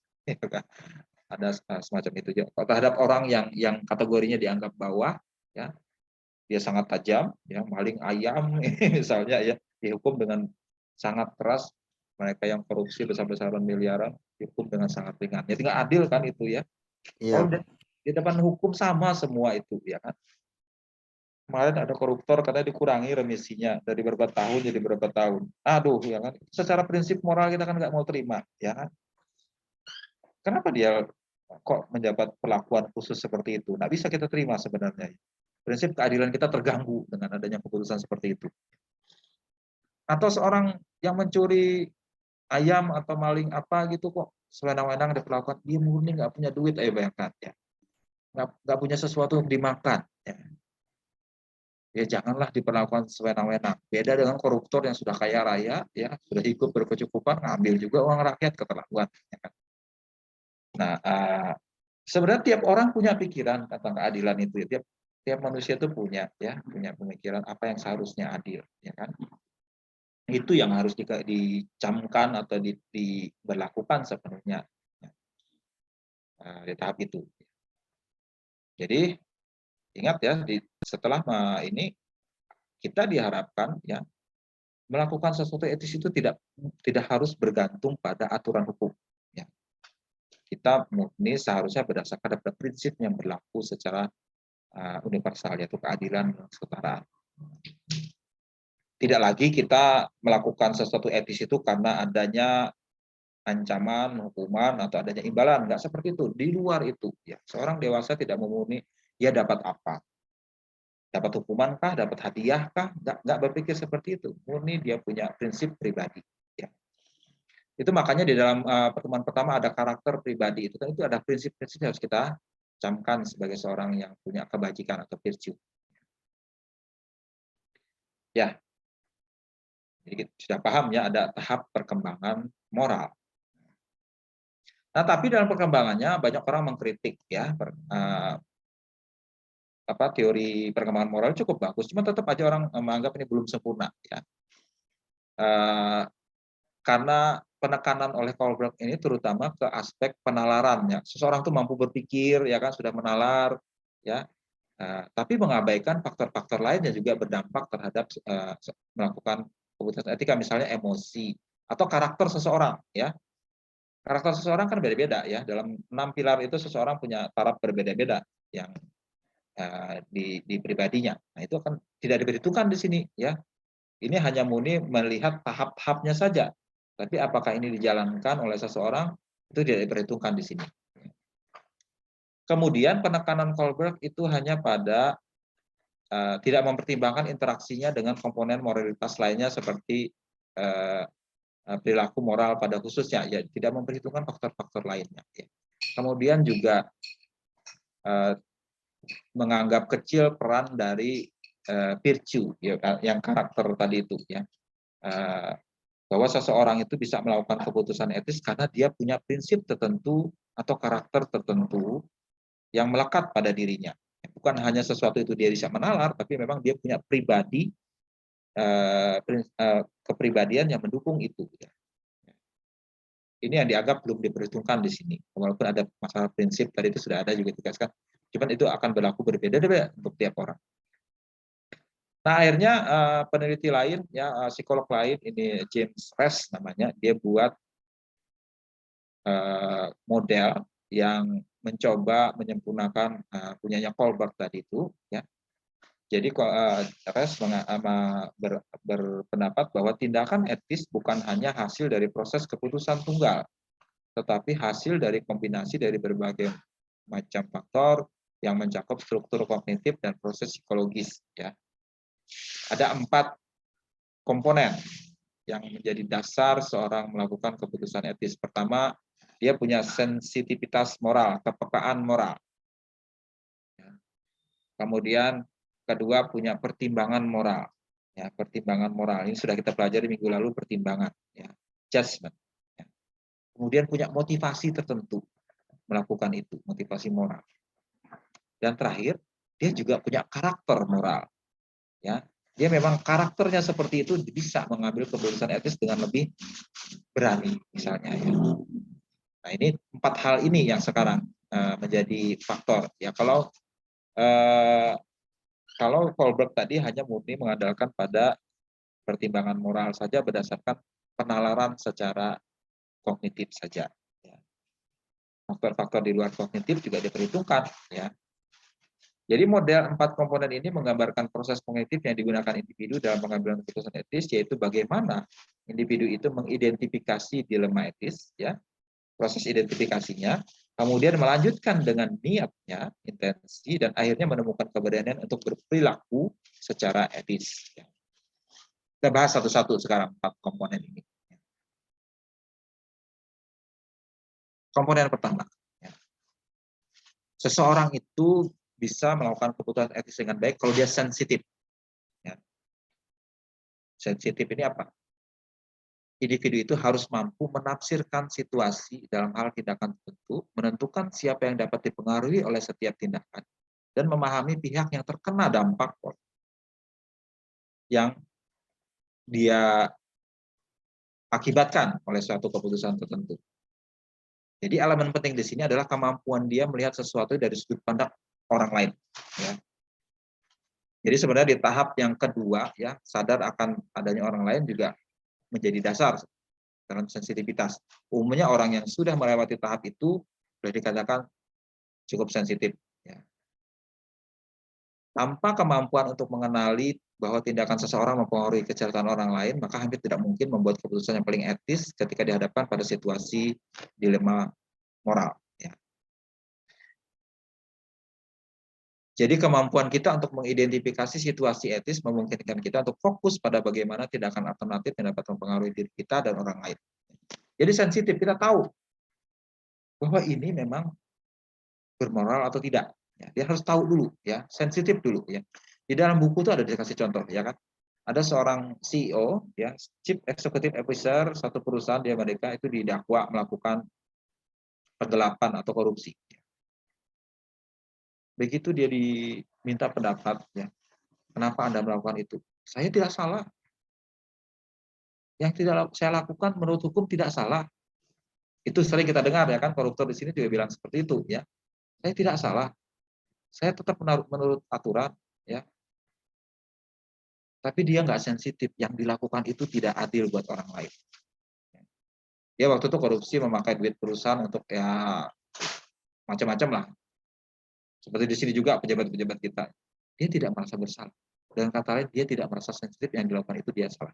Ada semacam itu. Terhadap orang yang kategorinya dianggap bawah, ya, dia sangat tajam, ya, maling ayam misalnya, ya, dihukum dengan sangat keras. Mereka yang korupsi besar-besaran miliaran dihukum dengan sangat ringan. Ya tinggal adil kan itu, ya. Iya, Kalau di depan hukum sama semua itu, ya kan. Kemarin ada koruptor katanya dikurangi remisinya dari berapa tahun jadi berapa tahun. Aduh, ya kan. Secara prinsip moral kita kan nggak mau terima, ya kan. Kenapa dia kok mendapat perlakuan khusus seperti itu? Nggak bisa kita terima sebenarnya. Prinsip keadilan kita terganggu dengan adanya keputusan seperti itu. Atau seorang yang mencuri ayam atau maling apa gitu kok sewenang-wenang diperlakukan, dia murni nggak punya duit, ayo bayangkan, ya. Nggak punya sesuatu untuk dimakan, ya. Ya janganlah diperlakukan sewenang-wenang. Beda dengan koruptor yang sudah kaya raya, ya, sudah hidup berkecukupan, ngambil juga uang rakyat, keterlaluan. Ya kan? Nah, sebenarnya tiap orang punya pikiran tentang keadilan itu. Tiap manusia itu punya, ya, punya pemikiran apa yang seharusnya adil, ya kan? Itu yang harus dicamkan atau diberlakukan sepenuhnya, ya, di tahap itu. Jadi ingat, ya, setelah ini kita diharapkan, ya, melakukan sesuatu etis itu tidak harus bergantung pada aturan hukum. Ya. Kita murni seharusnya berdasarkan pada prinsip yang berlaku secara universal, yaitu keadilan dan kesetaraan. Tidak lagi kita melakukan sesuatu etis itu karena adanya ancaman, hukuman, atau adanya imbalan. Enggak seperti itu. Di luar itu, ya, seorang dewasa tidak memurni, dia dapat apa? Dapat hukuman kah? Dapat hadiah kah? Enggak berpikir seperti itu. Murni dia punya prinsip pribadi. Ya. Itu makanya di dalam pertemuan pertama ada karakter pribadi. Itu kan itu ada prinsip-prinsip yang harus kita camkan sebagai seorang yang punya kebajikan atau virtue. Ya, jadi sudah paham ya ada tahap perkembangan moral. Nah, tapi dalam perkembangannya banyak orang mengkritik ya teori perkembangan moral cukup bagus, cuma tetap aja orang menganggap ini belum sempurna ya. Karena penekanan oleh Kohlberg ini terutama ke aspek penalaran ya. Seseorang tuh mampu berpikir ya kan, sudah menalar ya. Tapi mengabaikan faktor-faktor lain yang juga berdampak terhadap melakukan keputusan etika, misalnya emosi atau karakter seseorang ya. Karakter seseorang kan beda-beda ya. Dalam 6 pilar itu seseorang punya taraf berbeda-beda yang di pribadinya. Nah, itu akan tidak diperhitungkan di sini ya. Ini hanya murni melihat tahap-tahapnya saja. Tapi apakah ini dijalankan oleh seseorang itu tidak diperhitungkan di sini. Kemudian penekanan Kohlberg itu hanya pada tidak mempertimbangkan interaksinya dengan komponen moralitas lainnya seperti perilaku moral pada khususnya, ya tidak memperhitungkan faktor-faktor lainnya. Ya. Kemudian juga menganggap kecil peran dari virtue ya, yang karakter tadi itu ya, bahwa seseorang itu bisa melakukan keputusan etis karena dia punya prinsip tertentu atau karakter tertentu yang melekat pada dirinya. Bukan hanya sesuatu itu dia bisa menalar, tapi memang dia punya pribadi kepribadian yang mendukung itu. Ya. Ini yang dianggap belum diperhitungkan di sini. Walaupun ada masalah prinsip tadi itu sudah ada juga ditegaskan, cuman itu akan berlaku berbeda-beda untuk tiap orang. Nah, akhirnya peneliti lain, ya psikolog lain, ini James Ress namanya, dia buat model yang mencoba menyempurnakan punyanya Kohlberg tadi itu, ya. Jadi Ress berpendapat bahwa tindakan etis bukan hanya hasil dari proses keputusan tunggal, tetapi hasil dari kombinasi dari berbagai macam faktor yang mencakup struktur kognitif dan proses psikologis. Ya. Ada 4 komponen yang menjadi dasar seorang melakukan keputusan etis. Pertama, dia punya sensitivitas moral, kepekaan moral. Kemudian kedua punya pertimbangan moral. Ya, pertimbangan moral ini sudah kita pelajari minggu lalu, pertimbangan, ya, judgment. Ya. Kemudian punya motivasi tertentu melakukan itu, motivasi moral. Dan terakhir, dia juga punya karakter moral. Ya, dia memang karakternya seperti itu bisa mengambil keputusan etis dengan lebih berani, misalnya. Ya. Nah, ini 4 hal ini yang sekarang menjadi faktor. Ya, kalau Kohlberg tadi hanya murni mengandalkan pada pertimbangan moral saja berdasarkan penalaran secara kognitif saja. Faktor-faktor di luar kognitif juga diperhitungkan. Ya. Jadi model 4 komponen ini menggambarkan proses kognitif yang digunakan individu dalam pengambilan keputusan etis, yaitu bagaimana individu itu mengidentifikasi dilema etis, ya, proses identifikasinya, kemudian melanjutkan dengan niatnya, intensi, dan akhirnya menemukan keberanian untuk berperilaku secara etis. Kita bahas satu-satu sekarang 4 komponen ini. Komponen pertama, seseorang itu bisa melakukan keputusan etis dengan baik kalau dia sensitif. Ya. Sensitif ini apa? Individu itu harus mampu menafsirkan situasi dalam hal tindakan tertentu, menentukan siapa yang dapat dipengaruhi oleh setiap tindakan, dan memahami pihak yang terkena dampak yang dia akibatkan oleh suatu keputusan tertentu. Jadi elemen penting di sini adalah kemampuan dia melihat sesuatu dari sudut pandang orang lain. Ya. Jadi sebenarnya di tahap yang kedua ya, sadar akan adanya orang lain juga menjadi dasar dalam sensitivitas. Umumnya orang yang sudah melewati tahap itu sudah dikatakan cukup sensitif. Ya. Tanpa kemampuan untuk mengenali bahwa tindakan seseorang mempengaruhi kesehatan orang lain, maka hampir tidak mungkin membuat keputusan yang paling etis ketika dihadapkan pada situasi dilema moral. Ya. Jadi kemampuan kita untuk mengidentifikasi situasi etis memungkinkan kita untuk fokus pada bagaimana tindakan alternatif yang dapat mempengaruhi diri kita dan orang lain. Jadi sensitif, kita tahu bahwa ini memang bermoral atau tidak. Ya, dia harus tahu dulu, ya, sensitif dulu, ya. Di dalam buku itu ada dikasih contoh, ya kan? Ada seorang CEO, ya, Chief Executive Officer satu perusahaan di Amerika itu didakwa melakukan penggelapan atau korupsi. Begitu dia diminta pendapat, ya, kenapa Anda melakukan itu? Saya tidak salah. Yang tidak saya lakukan menurut hukum tidak salah. Itu sering kita dengar, ya kan, koruptor di sini juga bilang seperti itu, ya. Saya tidak salah. Saya tetap menurut aturan, ya. Tapi dia nggak sensitif. Yang dilakukan itu tidak adil buat orang lain. Dia waktu itu korupsi memakai duit perusahaan untuk ya macam-macam lah. Seperti di sini juga pejabat-pejabat kita. Dia tidak merasa bersalah. Dan kata lain, dia tidak merasa sensitif yang dilakukan itu dia salah.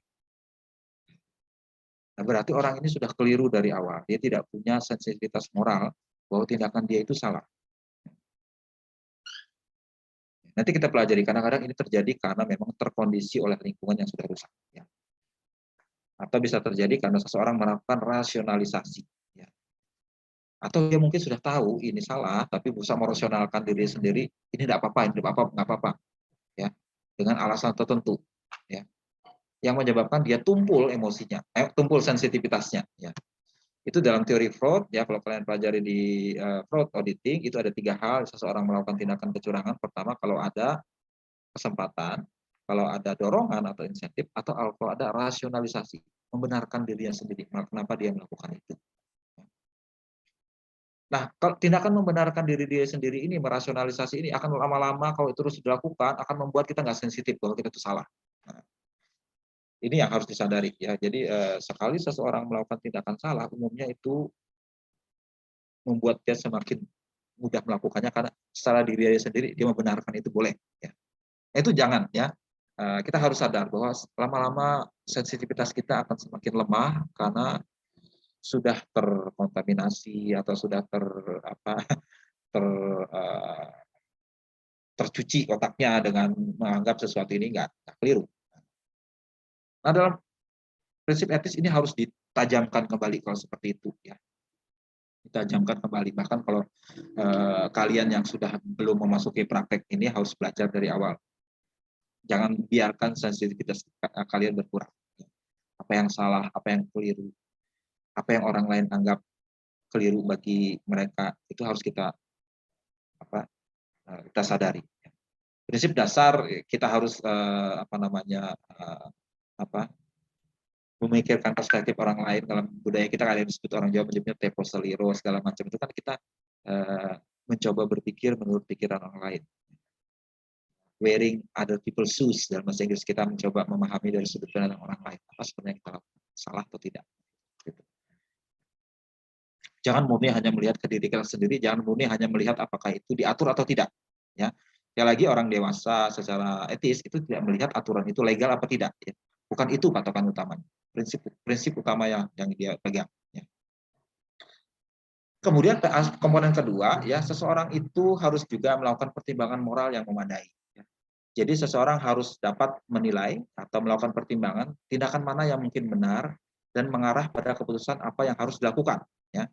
Nah, berarti orang ini sudah keliru dari awal. Dia tidak punya sensitivitas moral bahwa tindakan dia itu salah. Nanti kita pelajari, kadang-kadang ini terjadi karena memang terkondisi oleh lingkungan yang sudah rusak. Ya. Atau bisa terjadi karena seseorang melakukan rasionalisasi. Ya. Atau dia mungkin sudah tahu ini salah, tapi berusaha merasionalkan diri sendiri, ini tidak apa-apa, ini nggak apa-apa. Ya. Dengan alasan tertentu. Ya. Yang menyebabkan dia tumpul emosinya, tumpul sensitivitasnya. Ya. Itu dalam teori Freud, ya kalau kalian pelajari di Freud auditing, itu ada 3 hal seseorang melakukan tindakan kecurangan. Pertama, kalau ada kesempatan, kalau ada dorongan atau insentif, atau kalau ada rasionalisasi, membenarkan dirinya sendiri, kenapa dia melakukan itu. Nah, kalau tindakan membenarkan diri dia sendiri ini, merasionalisasi ini, akan lama-lama kalau itu terus dilakukan, akan membuat kita nggak sensitif bahwa kita itu salah. Nah, ini yang harus disadari, ya. Jadi sekali seseorang melakukan tindakan salah, umumnya itu membuat dia semakin mudah melakukannya karena secara diri dia sendiri dia membenarkan itu boleh. Ya. Itu jangan, ya. Kita harus sadar bahwa lama-lama sensitivitas kita akan semakin lemah karena sudah terkontaminasi atau sudah ter tercuci otaknya dengan menganggap sesuatu ini nggak keliru. Nah, dalam prinsip etis ini harus ditajamkan kembali kalau seperti itu, ya. Ditajamkan kembali. Bahkan kalau kalian yang sudah belum memasuki praktek ini harus belajar dari awal. Jangan biarkan sensitivitas kalian berkurang. Apa yang salah, apa yang keliru, apa yang orang lain anggap keliru bagi mereka, itu harus kita kita sadari. Prinsip dasar kita harus memikirkan perspektif orang lain. Dalam budaya kita kalian disebut orang Jawa menyebutnya tempo seliro segala macam, itu kan kita mencoba berpikir menurut pikiran orang lain. Wearing other people's shoes, dalam bahasa Inggris kita mencoba memahami dari sudut pandang orang lain, apa sebenarnya kita lakukan, salah atau tidak. Gitu. Jangan murni hanya melihat ke diri kita sendiri, jangan murni hanya melihat apakah itu diatur atau tidak. Ya, sekali lagi orang dewasa secara etis itu tidak melihat aturan itu legal apa tidak. Ya. Bukan itu patokan utamanya. Prinsip utama yang dia pegang. Ya. Kemudian komponen kedua, ya, seseorang itu harus juga melakukan pertimbangan moral yang memadai. Ya. Jadi seseorang harus dapat menilai atau melakukan pertimbangan tindakan mana yang mungkin benar dan mengarah pada keputusan apa yang harus dilakukan. Ya.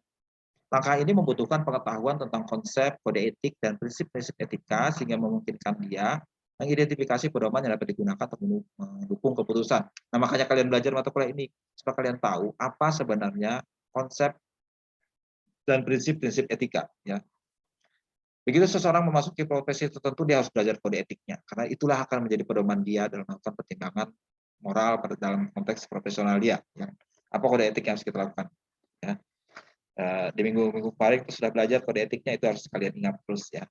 Langkah ini membutuhkan pengetahuan tentang konsep, kode etik, dan prinsip-prinsip etika sehingga memungkinkan dia mengidentifikasi pedoman yang dapat digunakan untuk mendukung keputusan. Nah, makanya kalian belajar mata kuliah ini supaya kalian tahu apa sebenarnya konsep dan prinsip-prinsip etika. Ya. Begitu seseorang memasuki profesi tertentu, dia harus belajar kode etiknya, karena itulah akan menjadi pedoman dia dalam melakukan pertimbangan moral pada dalam konteks profesional dia. Ya. Apa kode etik yang harus kita lakukan? Ya. Di minggu kemarin kita sudah belajar kode etiknya, itu harus kalian ingat terus, ya,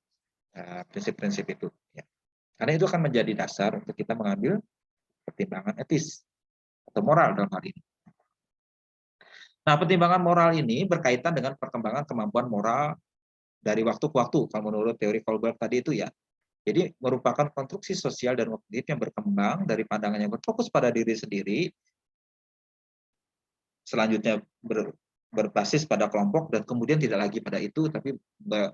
prinsip-prinsip itu. Ya. Karena itu akan menjadi dasar untuk kita mengambil pertimbangan etis atau moral dalam hal ini. Nah, pertimbangan moral ini berkaitan dengan perkembangan kemampuan moral dari waktu ke waktu, kalau menurut teori Kohlberg tadi itu ya. Jadi merupakan konstruksi sosial dan kognitif yang berkembang dari pandangan yang berfokus pada diri sendiri, selanjutnya berbasis pada kelompok, dan kemudian tidak lagi pada itu, tapi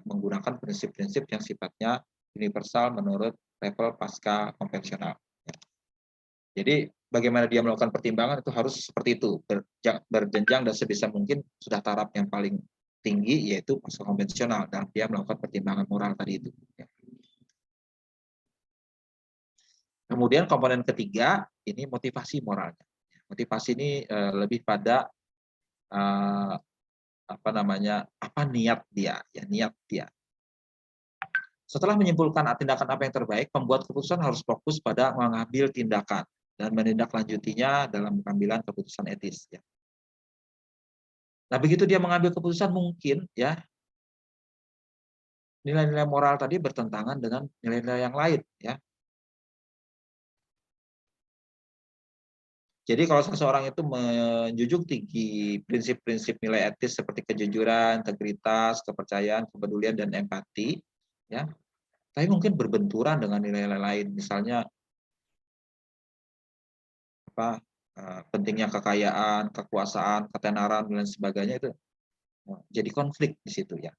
menggunakan prinsip-prinsip yang sifatnya universal menurut level pasca konvensional. Jadi bagaimana dia melakukan pertimbangan itu harus seperti itu, berjenjang dan sebisa mungkin sudah taraf yang paling tinggi, yaitu pasca konvensional, dan dia melakukan pertimbangan moral tadi itu. Kemudian komponen ketiga, ini motivasi moralnya. Motivasi ini lebih pada apa niat dia, ya niat dia. Setelah menyimpulkan tindakan apa yang terbaik, pembuat keputusan harus fokus pada mengambil tindakan dan menindaklanjutinya dalam pengambilan keputusan etis. Ya. Nah, begitu dia mengambil keputusan, mungkin ya nilai-nilai moral tadi bertentangan dengan nilai-nilai yang lain. Ya. Jadi kalau seseorang itu menjunjung tinggi prinsip-prinsip nilai etis seperti kejujuran, integritas, kepercayaan, kepedulian, dan empati, ya, tapi mungkin berbenturan dengan nilai-nilai lain, misalnya pentingnya kekayaan, kekuasaan, ketenaran, dan sebagainya, itu jadi konflik di situ ya.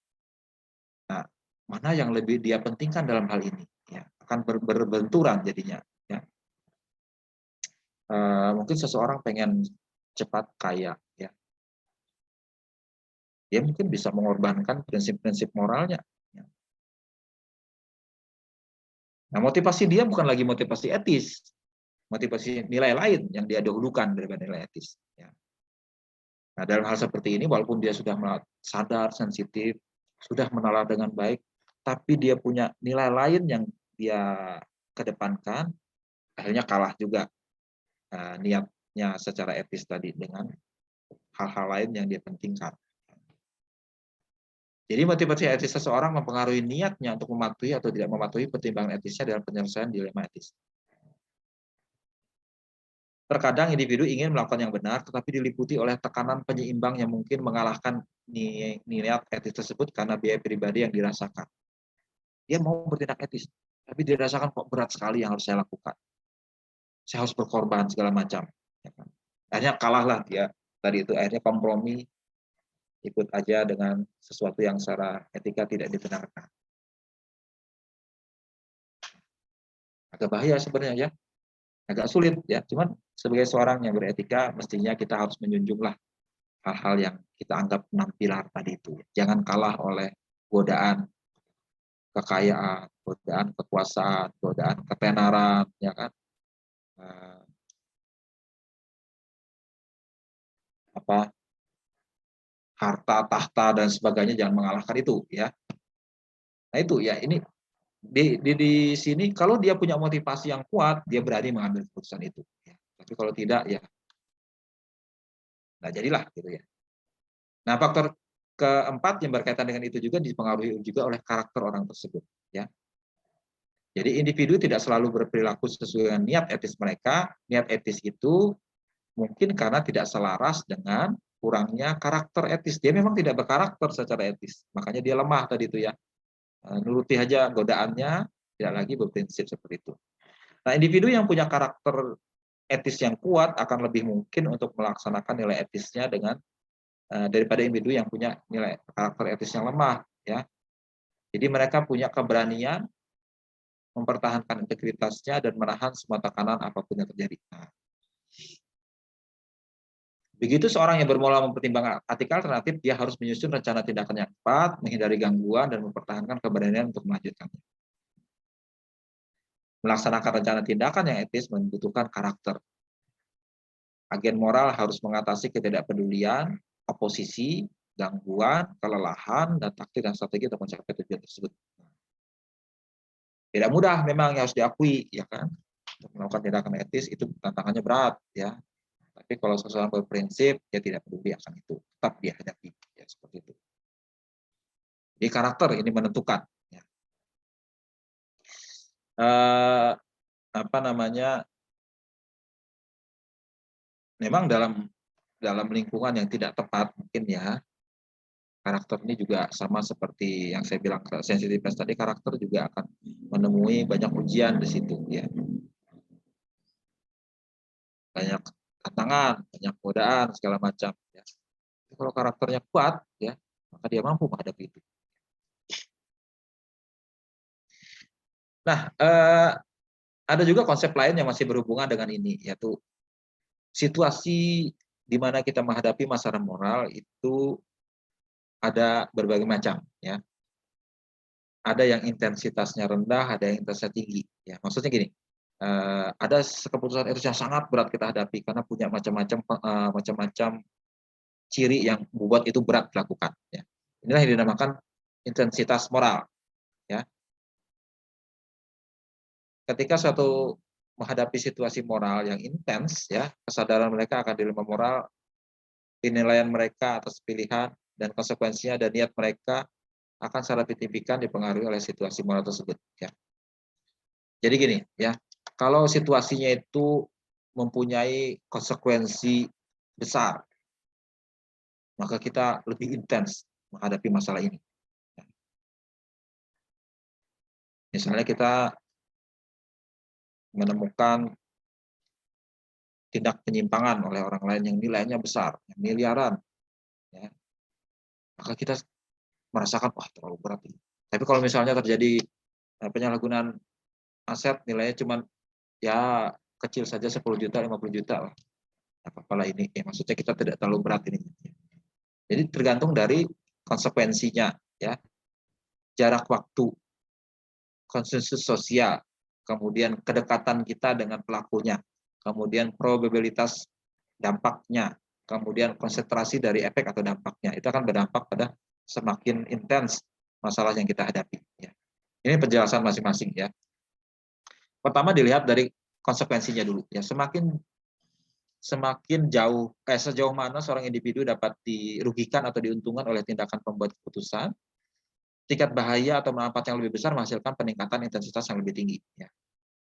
Nah, mana yang lebih dia pentingkan dalam hal ini? Ya, akan berbenturan jadinya. Ya. Mungkin seseorang pengen cepat kaya, ya. Dia mungkin bisa mengorbankan prinsip-prinsip moralnya. Ya. Nah, motivasi dia bukan lagi motivasi etis, motivasi nilai lain yang dia dahulukan daripada nilai etis. Ya. Nah, dalam hal seperti ini, walaupun dia sudah sadar, sensitif, sudah menalar dengan baik, tapi dia punya nilai lain yang dia kedepankan, akhirnya kalah juga niatnya secara etis tadi dengan hal-hal lain yang dia pentingkan. Jadi motivasi etis seseorang mempengaruhi niatnya untuk mematuhi atau tidak mematuhi pertimbangan etisnya dalam penyelesaian dilema etis. Terkadang individu ingin melakukan yang benar, tetapi diliputi oleh tekanan penyeimbang yang mungkin mengalahkan niat etis tersebut karena biaya pribadi yang dirasakan. Dia mau bertindak etis, tapi dirasakan kok berat sekali yang harus saya lakukan. Saya harus berkorban segala macam. Akhirnya kalahlah dia tadi itu, akhirnya kompromi, ikut aja dengan sesuatu yang secara etika tidak dibenarkan. Agak bahaya sebenarnya ya, agak sulit ya. Cuman sebagai seorang yang beretika, mestinya kita harus menjunjunglah hal-hal yang kita anggap 6 pilar tadi itu. Jangan kalah oleh godaan kekayaan, godaan kekuasaan, godaan ketenaran, ya kan? Harta, tahta, dan sebagainya, jangan mengalahkan itu, ya. Nah itu ya, ini di sini kalau dia punya motivasi yang kuat, dia berani mengambil keputusan itu. Ya. Tapi kalau tidak, ya nggak jadilah gitu ya. Nah, faktor keempat yang berkaitan dengan itu juga dipengaruhi juga oleh karakter orang tersebut. Ya. Jadi individu tidak selalu berperilaku sesuai dengan niat etis mereka. Niat etis itu mungkin karena tidak selaras dengan kurangnya karakter etis. Dia memang tidak berkarakter secara etis. Makanya dia lemah tadi itu ya. Nuruti aja godaannya, tidak lagi berprinsip seperti itu. Nah, individu yang punya karakter etis yang kuat akan lebih mungkin untuk melaksanakan nilai etisnya dengan daripada individu yang punya nilai karakter etis yang lemah, ya. Jadi mereka punya keberanian mempertahankan integritasnya dan menahan semua tekanan apapun yang terjadi. Nah, begitu seorang yang bermula mempertimbangkan etika alternatif, dia harus menyusun rencana tindakan yang tepat, menghindari gangguan, dan mempertahankan keberanian untuk melanjutkannya. Melaksanakan rencana tindakan yang etis membutuhkan karakter. Agen moral harus mengatasi ketidakpedulian, oposisi, gangguan, kelelahan, dan taktik dan strategi untuk mencapai tujuan tersebut. Tidak mudah memang, yang harus diakui, ya kan? Untuk melakukan tindakan etis itu tantangannya berat, ya. Tapi kalau seseorang berprinsip, dia tidak peduli akan itu, tetap dia hadapi, ya seperti itu. Jadi karakter ini menentukan. Ya. eh, apa namanya, memang dalam lingkungan yang tidak tepat mungkin ya, karakter ini juga sama seperti yang saya bilang sensitivitas tadi, karakter juga akan menemui banyak ujian di situ ya. Banyak tantangan, banyak godaan segala macam ya. Kalau karakternya kuat ya, maka dia mampu menghadapi itu. Nah, ada juga konsep lain yang masih berhubungan dengan ini, yaitu situasi di mana kita menghadapi masalah moral itu ada berbagai macam ya. Ada yang intensitasnya rendah, ada yang intensitasnya tinggi ya. Maksudnya gini, ada keputusan etis yang sangat berat kita hadapi karena punya macam-macam ciri yang membuat itu berat dilakukan ya. Inilah yang dinamakan intensitas moral ya. Ketika suatu menghadapi situasi moral yang intens ya, kesadaran mereka akan dilema moral, penilaian mereka atas pilihan dan konsekuensinya dan niat mereka akan secara signifikan dipengaruhi oleh situasi moral tersebut ya. Jadi gini ya, kalau situasinya itu mempunyai konsekuensi besar, maka kita lebih intens menghadapi masalah ini. Misalnya kita menemukan tindak penyimpangan oleh orang lain yang nilainya besar, yang miliaran, ya, maka kita merasakan wah terlalu berat ini. Tapi kalau misalnya terjadi penyalahgunaan aset nilainya cuma ya kecil saja 10 juta, 50 juta lah. Apa-apalah ini. Ya, maksudnya kita tidak terlalu berat ini. Jadi tergantung dari konsekuensinya, ya, jarak waktu, konsensus sosial, kemudian kedekatan kita dengan pelakunya, kemudian probabilitas dampaknya, kemudian konsentrasi dari efek atau dampaknya. Itu akan berdampak pada semakin intens masalah yang kita hadapi. Ya. Ini penjelasan masing-masing ya. Pertama dilihat dari konsekuensinya dulu. Ya, semakin jauh, sejauh mana seorang individu dapat dirugikan atau diuntungkan oleh tindakan pembuat keputusan, tingkat bahaya atau manfaat yang lebih besar menghasilkan peningkatan intensitas yang lebih tinggi. Ya.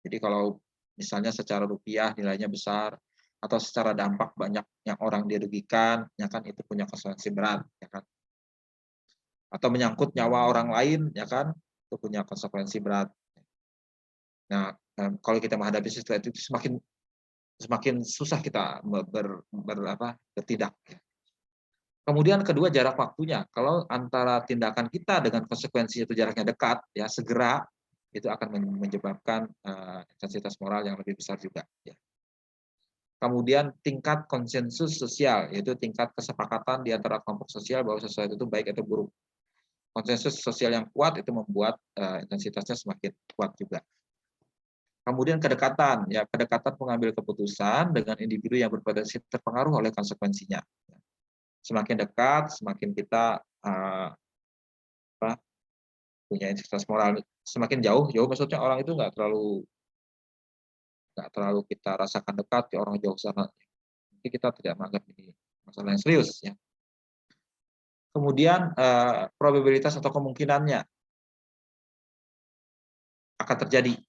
Jadi kalau misalnya secara rupiah nilainya besar, atau secara dampak banyak yang orang dirugikan, ya kan itu punya konsekuensi berat, ya kan. Atau menyangkut nyawa orang lain, ya kan itu punya konsekuensi berat. Nah, kalau kita menghadapi situasi itu semakin susah kita bertindak. Kemudian kedua jarak waktunya. Kalau antara tindakan kita dengan konsekuensi itu jaraknya dekat, ya segera itu akan menyebabkan intensitas moral yang lebih besar juga. Ya. Kemudian tingkat konsensus sosial, yaitu tingkat kesepakatan di antara kelompok sosial bahwa sesuatu itu baik atau buruk. Konsensus sosial yang kuat itu membuat intensitasnya semakin kuat juga. Kemudian kedekatan, ya kedekatan pengambil keputusan dengan individu yang berpotensi terpengaruh oleh konsekuensinya. Semakin dekat, semakin kita punya intensitas moral. Semakin jauh maksudnya orang itu nggak terlalu kita rasakan dekat, ya orang jauh sana. Jadi kita tidak menganggap ini masalah yang serius, ya. Kemudian probabilitas atau kemungkinannya akan terjadi.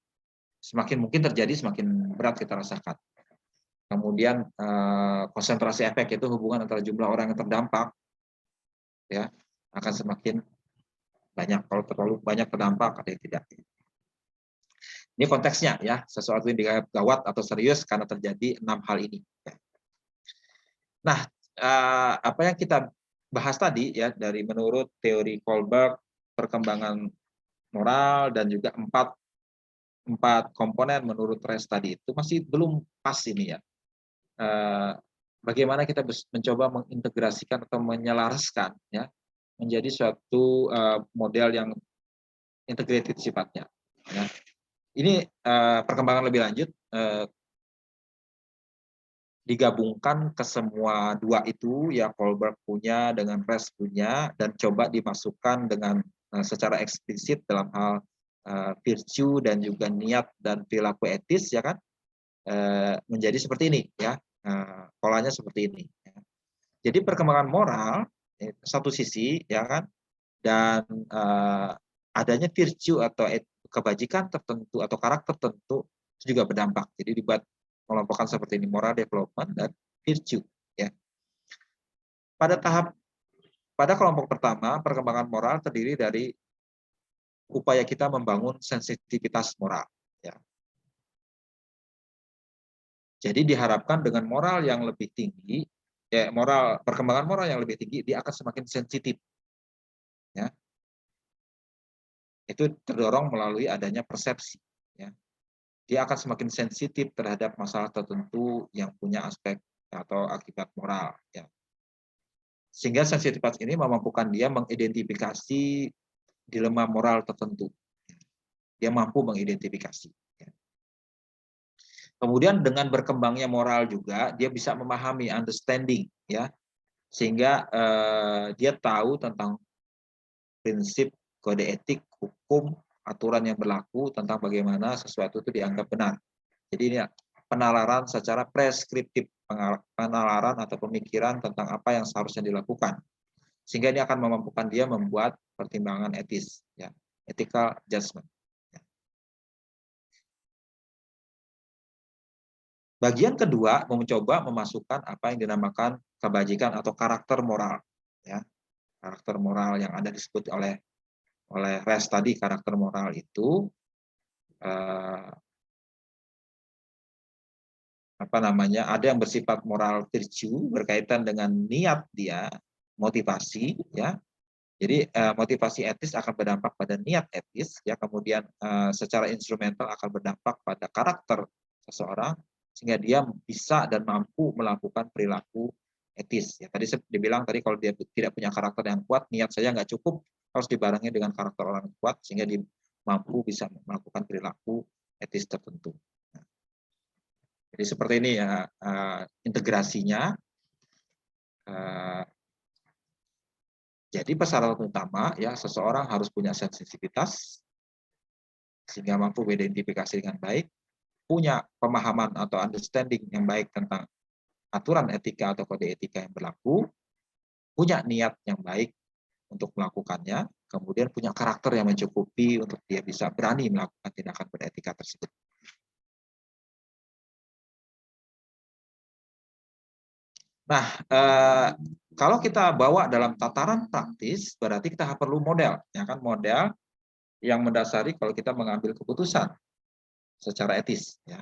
Semakin mungkin terjadi, semakin berat kita rasakan. Kemudian konsentrasi efek, itu hubungan antara jumlah orang yang terdampak, ya akan semakin banyak. Kalau terlalu banyak terdampak, ada yang tidak. Ini konteksnya ya, sesuatu yang dianggap gawat atau serius karena terjadi 6 hal ini. Nah, apa yang kita bahas tadi ya dari menurut teori Kohlberg, perkembangan moral dan juga empat komponen menurut Res tadi itu masih belum pas ini ya. Bagaimana kita mencoba mengintegrasikan atau menyelaraskan ya menjadi suatu model yang integrated sifatnya. Ya. Ini perkembangan lebih lanjut digabungkan ke semua dua itu ya, Kohlberg punya dengan Res punya, dan coba dimasukkan dengan secara eksplisit dalam hal virtue dan juga niat dan perilaku etis ya kan, menjadi seperti ini ya, polanya seperti ini ya. Jadi perkembangan moral satu sisi ya kan, dan adanya virtue atau kebajikan tertentu atau karakter tertentu itu juga berdampak. Jadi dibuat kelompokkan seperti ini, moral development dan virtue. Ya. Pada kelompok pertama, perkembangan moral terdiri dari upaya kita membangun sensitivitas moral. Ya. Jadi diharapkan dengan moral yang lebih tinggi, ya perkembangan moral yang lebih tinggi, dia akan semakin sensitif. Ya. Itu terdorong melalui adanya persepsi. Ya. Dia akan semakin sensitif terhadap masalah tertentu yang punya aspek atau akibat moral. Ya. Sehingga sensitivitas ini memampukan dia mengidentifikasi dilema moral tertentu. Dia mampu mengidentifikasi. Ya. Kemudian dengan berkembangnya moral juga, dia bisa memahami, understanding, ya, sehingga dia tahu tentang prinsip, kode etik, hukum, aturan yang berlaku tentang bagaimana sesuatu itu dianggap benar. Jadi ini penalaran secara preskriptif, penalaran atau pemikiran tentang apa yang seharusnya dilakukan. Sehingga ini akan memampukan dia membuat pertimbangan etis, ya, ethical judgment. Bagian kedua mencoba memasukkan apa yang dinamakan kebajikan atau karakter moral, ya. Karakter moral yang ada disebut oleh Res tadi, karakter moral itu ada yang bersifat moral virtue berkaitan dengan niat dia, motivasi, ya. Jadi motivasi etis akan berdampak pada niat etis, ya. Kemudian secara instrumental akan berdampak pada karakter seseorang sehingga dia bisa dan mampu melakukan perilaku etis. Ya, tadi dibilang tadi kalau dia tidak punya karakter yang kuat, niat saja nggak cukup, harus dibarengi dengan karakter orang yang kuat sehingga dia mampu bisa melakukan perilaku etis tertentu. Nah, jadi seperti ini ya integrasinya. Jadi persyaratan utama ya seseorang harus punya sensitivitas sehingga mampu mengidentifikasi dengan baik, punya pemahaman atau understanding yang baik tentang aturan etika atau kode etika yang berlaku, punya niat yang baik untuk melakukannya, kemudian punya karakter yang mencukupi untuk dia bisa berani melakukan tindakan beretika tersebut. Nah, kalau kita bawa dalam tataran praktis, berarti kita perlu model, ya kan, model yang mendasari kalau kita mengambil keputusan secara etis. Ya.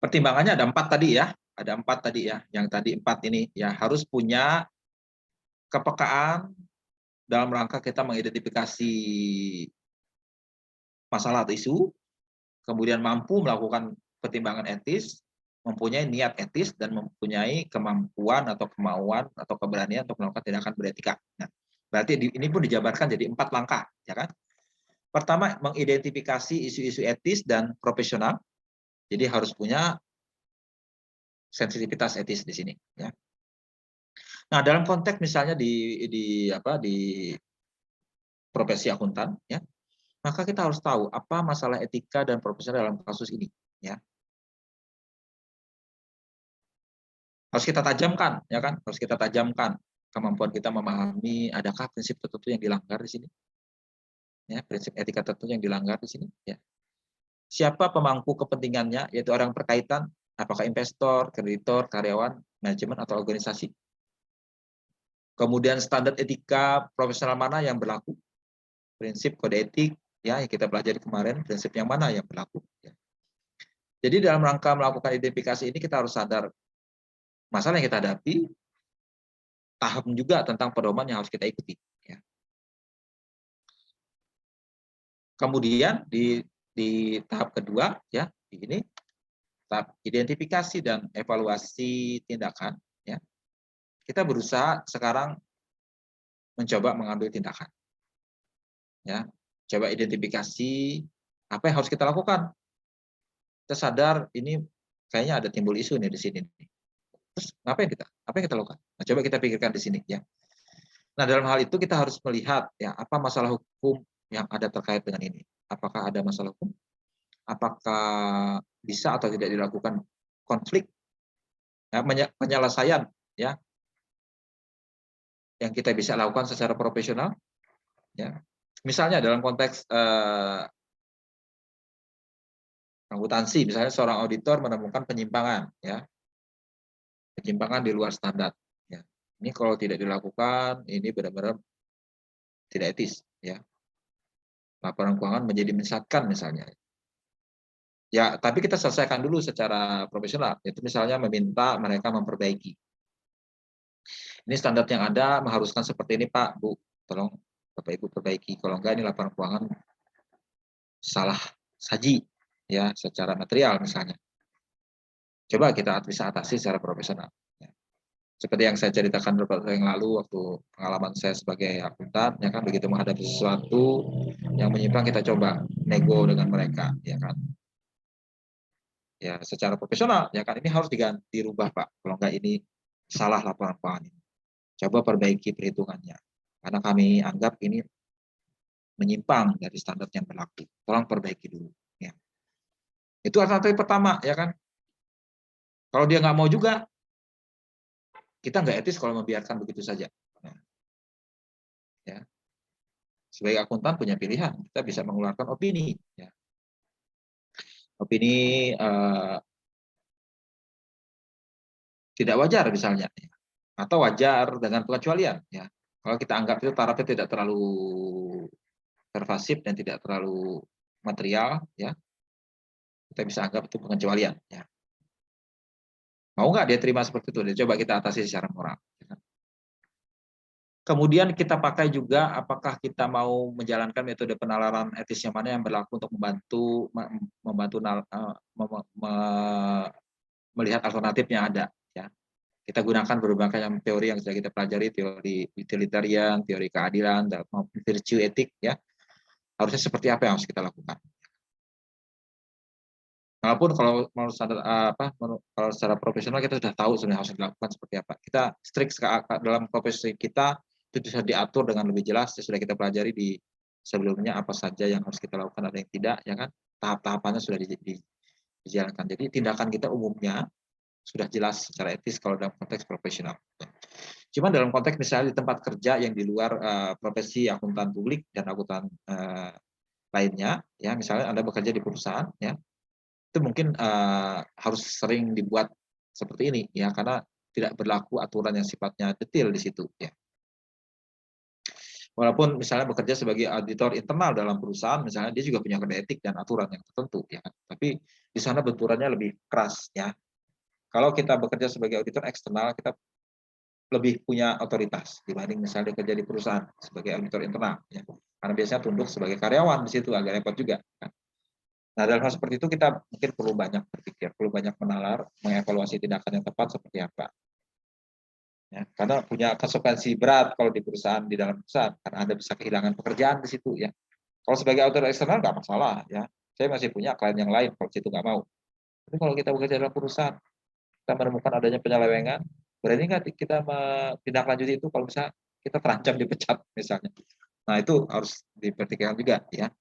Pertimbangannya ada 4 tadi ya, ada 4 tadi ya, yang tadi 4 ini ya harus punya kepekaan dalam rangka kita mengidentifikasi masalah atau isu, kemudian mampu melakukan pertimbangan etis, mempunyai niat etis, dan mempunyai kemampuan atau kemauan atau keberanian untuk melakukan tindakan beretika. Nah, berarti ini pun dijabarkan jadi 4 langkah, ya kan? Pertama, mengidentifikasi isu-isu etis dan profesional. Jadi harus punya sensitivitas etis di sini, ya. Nah, dalam konteks misalnya di profesi akuntan, ya, maka kita harus tahu apa masalah etika dan profesional dalam kasus ini, ya. Harus kita tajamkan, ya kan? Harus kita tajamkan kemampuan kita memahami adakah prinsip tertentu yang dilanggar di sini. Ya, prinsip etika tertentu yang dilanggar di sini, ya. Siapa pemangku kepentingannya, yaitu orang berkaitan, apakah investor, kreditor, karyawan, manajemen atau organisasi. Kemudian standar etika profesional mana yang berlaku? Prinsip kode etik, ya, yang kita pelajari kemarin, prinsip yang mana yang berlaku. Ya. Jadi dalam rangka melakukan identifikasi ini kita harus sadar masalah yang kita hadapi, tahap juga tentang pedoman yang harus kita ikuti. Ya. Kemudian di tahap kedua, ya, ini tahap identifikasi dan evaluasi tindakan. Ya. Kita berusaha sekarang mencoba mengambil tindakan. Ya, coba identifikasi apa yang harus kita lakukan. Kita sadar ini kayaknya ada timbul isu nih di sini. Terus apa yang kita lakukan? Nah, coba kita pikirkan di sini, ya. Nah, dalam hal itu kita harus melihat ya apa masalah hukum yang ada terkait dengan ini. Apakah ada masalah hukum? Apakah bisa atau tidak dilakukan konflik penyelesaian ya yang kita bisa lakukan secara profesional ya. Misalnya dalam konteks akuntansi, misalnya seorang auditor menemukan penyimpangan ya, penyimpangan di luar standar ya. Ini kalau tidak dilakukan ini benar-benar tidak etis ya. Laporan keuangan menjadi menyesatkan misalnya. Ya, tapi kita selesaikan dulu secara profesional. Itu misalnya meminta mereka memperbaiki. Ini standar yang ada mengharuskan seperti ini, Pak, Bu. Tolong Bapak Ibu perbaiki. Kalau enggak ini laporan keuangan salah saji ya secara material misalnya. Coba kita bisa atasi secara profesional. Ya. Seperti yang saya ceritakan beberapa yang lalu waktu pengalaman saya sebagai akuntan, ya kan begitu menghadapi sesuatu yang menyimpang kita coba nego dengan mereka, ya kan. Ya secara profesional ya kan ini harus diganti rubah Pak kalau enggak ini salah laporan keuangan ini. Coba perbaiki perhitungannya karena kami anggap ini menyimpang dari standar yang berlaku, tolong perbaiki dulu ya. Itu alternatif pertama ya kan. Kalau dia nggak mau juga kita nggak etis kalau membiarkan begitu saja nah, ya. Sebagai akuntan punya pilihan, kita bisa mengeluarkan opini ya. Opini tidak wajar misalnya ya. Atau wajar dengan pengecualian ya. Kalau kita anggap itu tarafnya tidak terlalu pervasif dan tidak terlalu material ya, kita bisa anggap itu pengecualian ya. Mau nggak dia terima seperti itu? Dia coba kita atasi secara moral ya kan? Kemudian kita pakai juga apakah kita mau menjalankan metode penalaran etis yang mana yang berlaku untuk membantu melihat alternatif yang ada ya. Kita gunakan berbagai yang teori yang sudah kita pelajari, teori utilitarian, teori keadilan, virtue etik ya. Harusnya seperti apa yang harus kita lakukan. Walaupun kalau secara profesional kita sudah tahu sebenarnya harus dilakukan seperti apa. Kita strict dalam profesi kita itu bisa diatur dengan lebih jelas. Sudah kita pelajari di sebelumnya apa saja yang harus kita lakukan, ada yang tidak, ya kan? Tahap-tahapannya sudah dijalankan. Jadi tindakan kita umumnya sudah jelas secara etis kalau dalam konteks profesional. Cuma dalam konteks misalnya di tempat kerja yang di luar profesi akuntan publik dan akuntan lainnya, ya misalnya Anda bekerja di perusahaan, ya itu mungkin harus sering dibuat seperti ini ya karena tidak berlaku aturan yang sifatnya detail di situ ya. Walaupun misalnya bekerja sebagai auditor internal dalam perusahaan misalnya dia juga punya kode etik dan aturan yang tertentu ya kan. Tapi di sana benturannya lebih keras ya. Kalau kita bekerja sebagai auditor eksternal kita lebih punya otoritas dibanding misalnya kerja di perusahaan sebagai auditor internal ya. Karena biasanya tunduk sebagai karyawan di situ agak repot juga kan. Nah, dalam hal seperti itu kita mungkin perlu banyak berpikir, perlu banyak menalar, mengevaluasi tindakan yang tepat seperti apa. Ya, karena punya konsekuensi berat kalau di perusahaan, di dalam perusahaan, karena Anda bisa kehilangan pekerjaan di situ ya. Kalau sebagai auditor eksternal nggak masalah ya. Saya masih punya klien yang lain kalau situ nggak mau. Tapi kalau kita bekerja dalam perusahaan, kita menemukan adanya penyelewengan, berarti nggak kita menindaklanjuti itu kalau misalnya kita terancam dipecat misalnya. Nah itu harus diperhatikan juga ya.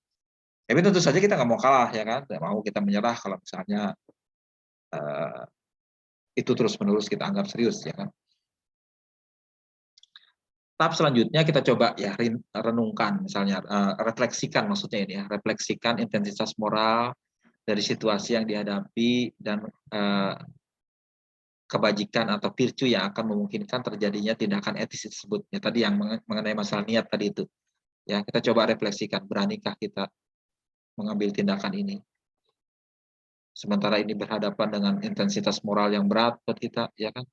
Tapi tentu saja kita nggak mau kalah ya kan, nggak mau kita menyerah kalau misalnya itu terus-menerus kita anggap serius ya kan. Tahap selanjutnya kita coba ya renungkan misalnya refleksikan maksudnya ini ya, refleksikan intensitas moral dari situasi yang dihadapi dan kebajikan atau virtue yang akan memungkinkan terjadinya tindakan etis tersebut. Ya tadi yang mengenai masalah niat tadi itu. Ya, kita coba refleksikan, beranikah kita mengambil tindakan ini? Sementara ini berhadapan dengan intensitas moral yang berat buat kita, ya kan?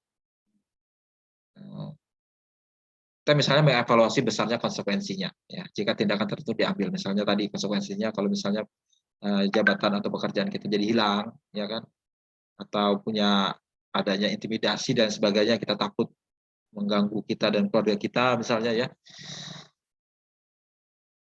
Kita misalnya mengevaluasi besarnya konsekuensinya. Ya, jika tindakan tertentu diambil, misalnya tadi konsekuensinya kalau misalnya jabatan atau pekerjaan kita jadi hilang, ya kan? Atau punya adanya intimidasi dan sebagainya, kita takut mengganggu kita dan keluarga kita, misalnya ya.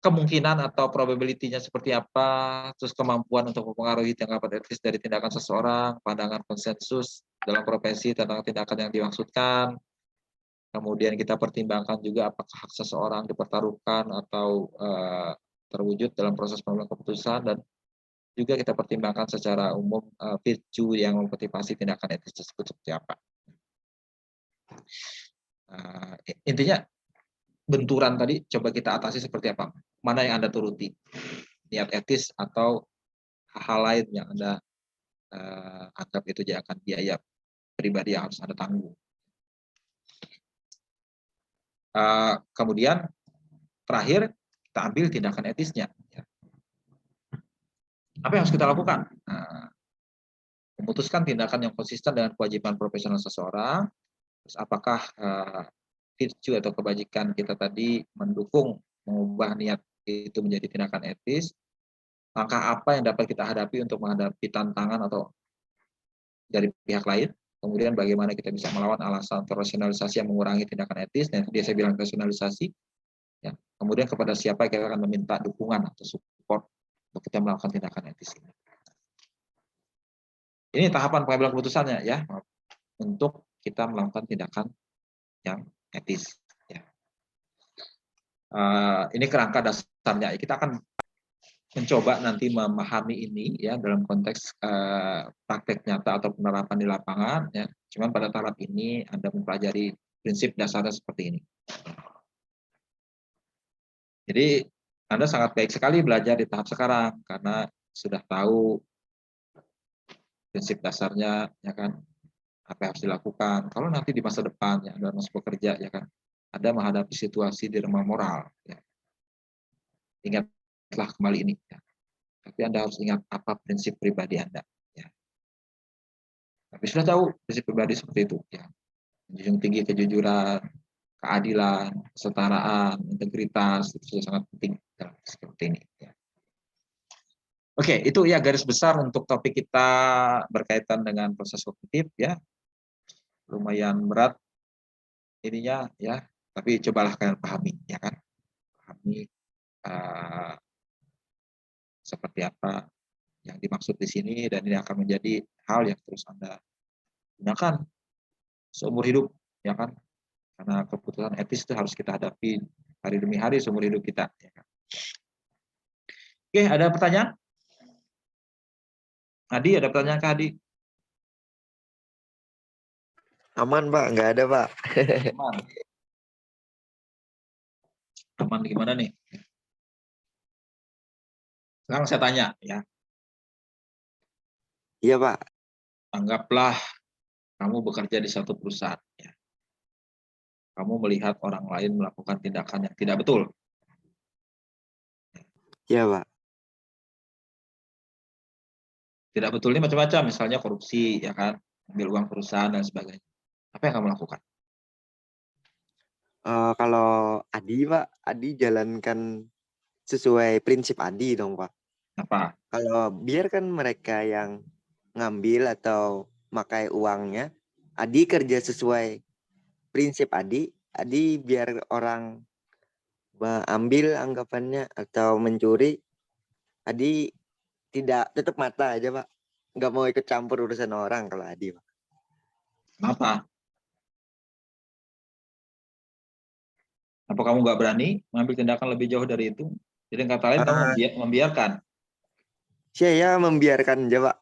Kemungkinan atau probability-nya seperti apa, terus kemampuan untuk mempengaruhi tanggapan etis dari tindakan seseorang, pandangan konsensus dalam profesi tentang tindakan yang dimaksudkan, kemudian kita pertimbangkan juga apakah hak seseorang dipertaruhkan atau terwujud dalam proses pengambilan keputusan, dan juga kita pertimbangkan secara umum virtue yang memotivasi tindakan etis tersebut seperti apa. Intinya benturan tadi coba kita atasi seperti apa? Mana yang Anda turuti? Niat etis atau hal-hal lain yang Anda anggap itu akan biaya pribadi yang harus Anda tanggung. Kemudian terakhir kita ambil tindakan etisnya. Apa yang harus kita lakukan? Memutuskan tindakan yang konsisten dengan kewajiban profesional seseorang. Terus apakah virtue atau kebajikan kita tadi mendukung mengubah niat itu menjadi tindakan etis? Langkah apa yang dapat kita hadapi untuk menghadapi tantangan atau dari pihak lain? Kemudian bagaimana kita bisa melawan alasan atau rasionalisasi yang mengurangi tindakan etis? Nah, tadi saya bilang rasionalisasi. Ya. Kemudian kepada siapa kita akan meminta dukungan atau support untuk kita melakukan tindakan etis ini. Ini tahapan pengambilan keputusannya ya, untuk kita melakukan tindakan yang etis. Ya. Ini kerangka dasarnya. Kita akan mencoba nanti memahami ini ya dalam konteks praktek nyata atau penerapan di lapangan. Ya. Cuman pada tahap ini Anda mempelajari prinsip dasarnya seperti ini. Jadi Anda sangat baik sekali belajar di tahap sekarang karena sudah tahu prinsip dasarnya, ya kan, apa yang harus dilakukan. Kalau nanti di masa depan ya Anda masuk bekerja, ya kan, Anda menghadapi situasi dilema moral, ya. Ingatlah kembali ini. Ya. Tapi Anda harus ingat apa prinsip pribadi Anda. Ya. Tapi sudah tahu prinsip pribadi seperti itu, ya. Menjunjung tinggi kejujuran, keadilan, kesetaraan, integritas itu sangat penting dalam seperti ini. Ya. Oke, itu ya garis besar untuk topik kita berkaitan dengan proses kognitif ya. Lumayan berat ininya ya, tapi cobalah kalian pahami ya kan. Pahami seperti apa yang dimaksud di sini dan ini akan menjadi hal yang terus Anda gunakan seumur hidup ya kan. Karena keputusan etis itu harus kita hadapi hari demi hari seumur hidup kita ya kan. Oke, ada pertanyaan? Adi, ada pertanyaan ke Adi? Aman, Pak. Nggak ada, Pak. Aman. Aman gimana nih? Sekarang saya tanya ya. Iya, Pak. Anggaplah kamu bekerja di satu perusahaan. Ya. Kamu melihat orang lain melakukan tindakan yang tidak betul. Iya, Pak. Tidak betul ini macam-macam, misalnya korupsi, ya kan, ambil uang perusahaan dan sebagainya. Apa yang kamu lakukan? Kalau Adi, Pak, Adi jalankan sesuai prinsip Adi dong, Pak. Apa? Kalau biarkan mereka yang ngambil atau makai uangnya, Adi kerja sesuai prinsip Adi. Adi biar orang mengambil anggapannya atau mencuri, Adi tidak tutup mata aja, Pak. Nggak mau ikut campur urusan orang kalau Adi, Pak. Apa? Apa kamu nggak berani mengambil tindakan lebih jauh dari itu? Jadi kata lain kamu membiarkan. Saya membiarkan aja, Pak.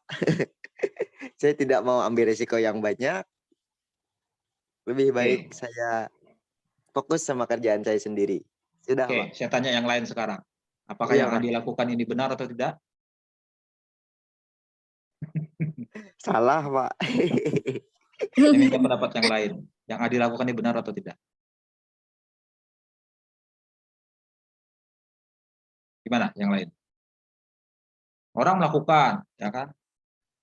Saya tidak mau ambil risiko yang banyak. Lebih baik saya fokus sama kerjaan saya sendiri. Sudah, Pak. Saya tanya yang lain sekarang. Apakah Iya, yang Pak. Adi lakukan ini benar atau tidak? Salah, Pak. Saya minta pendapat yang lain. Yang Adi lakukan ini benar atau tidak? Gimana yang lain? Orang melakukan, ya kan?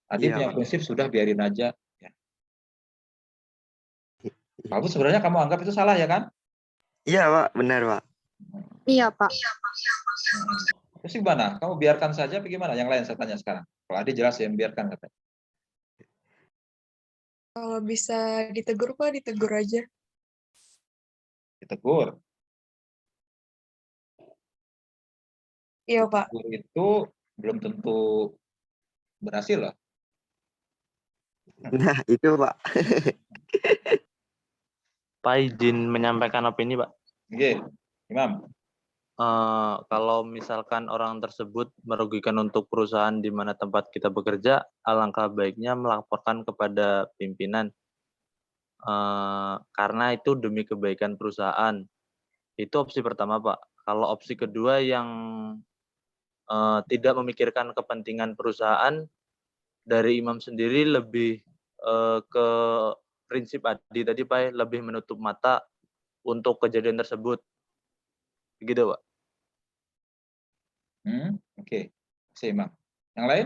Adi Iya, punya Pak. prinsip sudah biarin aja. Ya. Kamu sebenarnya kamu anggap itu salah ya kan? Iya, Pak. Benar, Pak. Iya, Pak. Terus gimana? Kamu biarkan saja apa gimana? Yang lain saya tanya sekarang. Kalau Adi jelas ya biarkan katanya. Kalau bisa ditegur, Pak, ditegur aja. Ditegur. Iya, Pak. Ditegur itu belum tentu berhasil loh. Nah, itu, Pak. Pak, izin menyampaikan opini, Pak. Oke, Imam. Kalau misalkan orang tersebut merugikan untuk perusahaan di mana tempat kita bekerja, alangkah baiknya melaporkan kepada pimpinan. karena itu demi kebaikan perusahaan. Itu opsi pertama, Pak. Kalau opsi kedua yang tidak memikirkan kepentingan perusahaan, dari imam sendiri lebih ke prinsip Adi tadi, Pak, lebih menutup mata untuk kejadian tersebut. Begitu, Pak. Oke. Seimbang. Yang lain?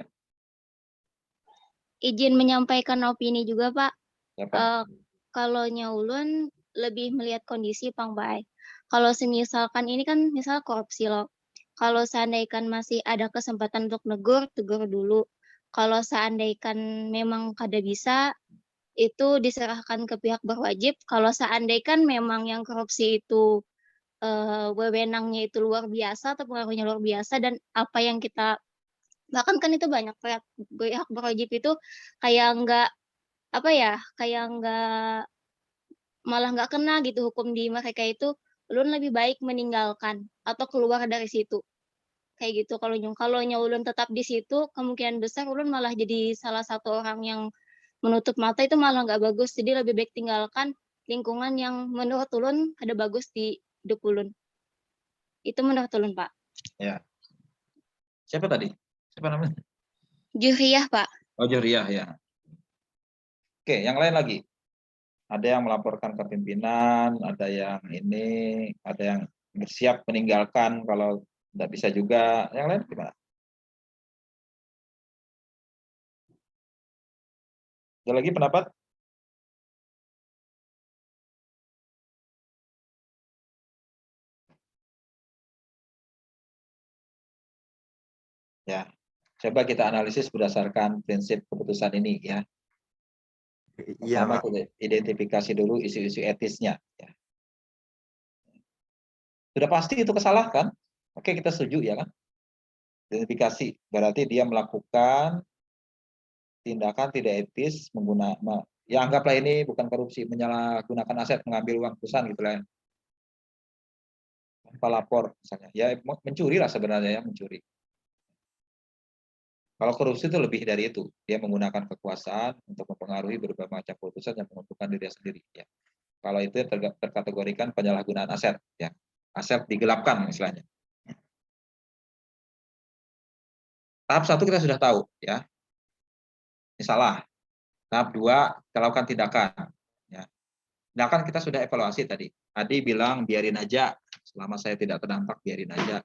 Izin menyampaikan opini juga, Pak. Siapa? Kalau ulun lebih melihat kondisi, Pang Bay. Kalau semisalkan ini kan misal korupsi loh. Kalau seandainya masih ada kesempatan untuk negur, tegur dulu. Kalau seandainya memang kada bisa, itu diserahkan ke pihak berwajib. Kalau seandainya memang yang korupsi itu wewenangnya itu luar biasa atau pengaruhnya luar biasa dan apa yang kita bahkan kan itu banyak pihak berwajib itu kayak nggak apa ya kayak nggak malah nggak kena gitu hukum di mereka itu ulun lebih baik meninggalkan atau keluar dari situ kayak gitu kalau ulun tetap di situ kemungkinan besar ulun malah jadi salah satu orang yang menutup mata itu malah nggak bagus jadi lebih baik tinggalkan lingkungan yang menurut ulun ada bagus di hidup ulun itu menurut ulun Pak. Ya. Siapa tadi? Siapa namanya? Juriyah Pak. Oh, Juriah ya. Oke, yang lain lagi. Ada yang melaporkan ke pimpinan, ada yang ini, ada yang bersiap meninggalkan kalau tidak bisa juga. Yang lain gimana? Ada lagi pendapat? Ya, coba kita analisis berdasarkan prinsip keputusan ini ya. Iya, Pertama Pak. kita identifikasi dulu isu-isu etisnya. Ya. Sudah pasti itu kesalahan, oke kita setuju ya kan? Identifikasi berarti dia melakukan tindakan tidak etis menggunakan ya anggaplah ini bukan korupsi menyalahgunakan aset mengambil uang perusahaan gitu lah tanpa lapor misalnya ya mencuri lah sebenarnya ya mencuri. Kalau korupsi itu lebih dari itu dia menggunakan kekuasaan untuk mempengaruhi berbagai macam keputusan yang menguntungkan diri sendiri ya. Kalau itu terkategorikan penyalahgunaan aset ya aset digelapkan istilahnya. Tahap 1 kita sudah tahu ya ini salah. Tahap 2 kita lakukan tindakan. Ya. Tindakan kita sudah evaluasi tadi. Adi bilang biarin aja, selama saya tidak terdampak biarin aja.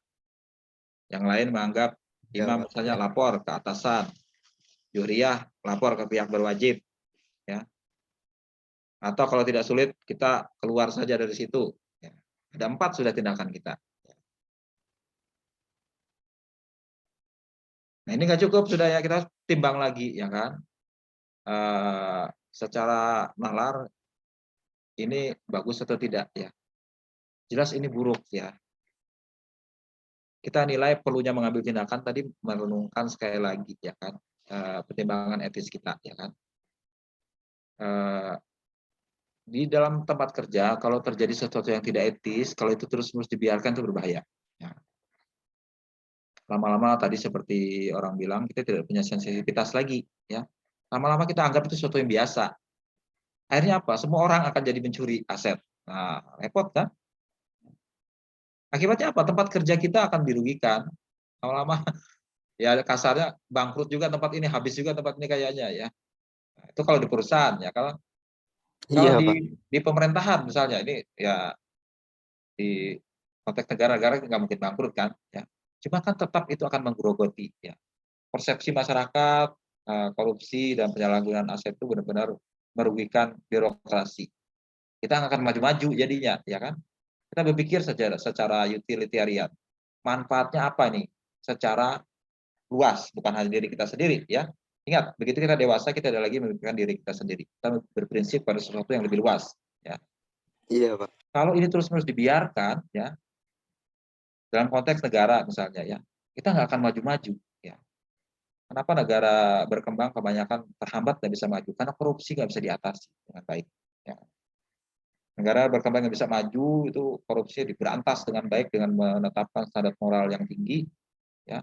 Yang lain menganggap imam misalnya lapor ke atasan, Juriyah lapor ke pihak berwajib, ya. Atau kalau tidak sulit kita keluar saja dari situ. Ya. Ada 4 sudah tindakan kita. Nah ini nggak cukup sudah ya kita timbang lagi ya kan. Secara nalar ini bagus atau tidak ya. Jelas ini buruk ya. Kita nilai perlunya mengambil tindakan tadi merenungkan sekali lagi ya kan pertimbangan etis kita ya kan. Di dalam tempat kerja kalau terjadi sesuatu yang tidak etis kalau itu terus-menerus dibiarkan itu berbahaya. Ya. Lama-lama tadi seperti orang bilang kita tidak punya sensitivitas lagi ya. Lama-lama kita anggap itu sesuatu yang biasa. Akhirnya apa? Semua orang akan jadi mencuri aset. Nah, repot kan? Akibatnya apa? Tempat kerja kita akan dirugikan. Lama-lama ya kasarnya bangkrut juga tempat ini, habis juga tempat ini kayaknya ya. Nah, itu kalau di perusahaan ya. Kalau Iya, Pak. di pemerintahan misalnya ini ya di konteks negara-negara nggak mungkin bangkrut kan ya. Cuma kan tetap itu akan menggerogoti ya. Persepsi masyarakat korupsi dan penyalahgunaan aset itu benar-benar merugikan birokrasi. Kita nggak akan maju-maju jadinya ya kan. Kita berpikir secara utilitarian. Manfaatnya apa nih? Secara luas, bukan hanya diri kita sendiri ya. Ingat, begitu kita dewasa kita ada lagi memikirkan diri kita sendiri. Kita berprinsip pada sesuatu yang lebih luas ya. Iya, Pak. Kalau ini terus-menerus dibiarkan ya dalam konteks negara misalnya ya, kita nggak akan maju-maju ya. Kenapa negara berkembang kebanyakan terhambat dan bisa maju? Karena korupsi nggak bisa diatasi dengan baik. Ya. Negara berkembang yang bisa maju itu korupsi diberantas dengan baik dengan menetapkan standar moral yang tinggi ya.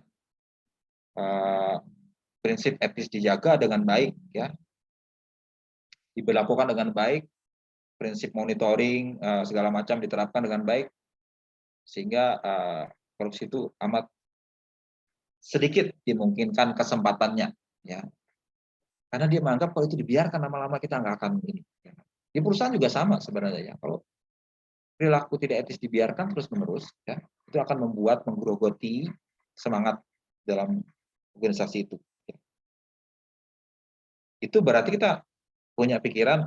Prinsip etis dijaga dengan baik ya, diberlakukan dengan baik prinsip monitoring segala macam diterapkan dengan baik, sehingga korupsi itu amat sedikit dimungkinkan kesempatannya, ya. Karena dia menganggap kalau itu dibiarkan lama-lama kita nggak akan ini. Ya. Di perusahaan juga sama sebenarnya, ya. Kalau perilaku tidak etis dibiarkan terus-menerus, ya, itu akan menggerogoti semangat dalam organisasi itu. Ya. Itu berarti kita punya pikiran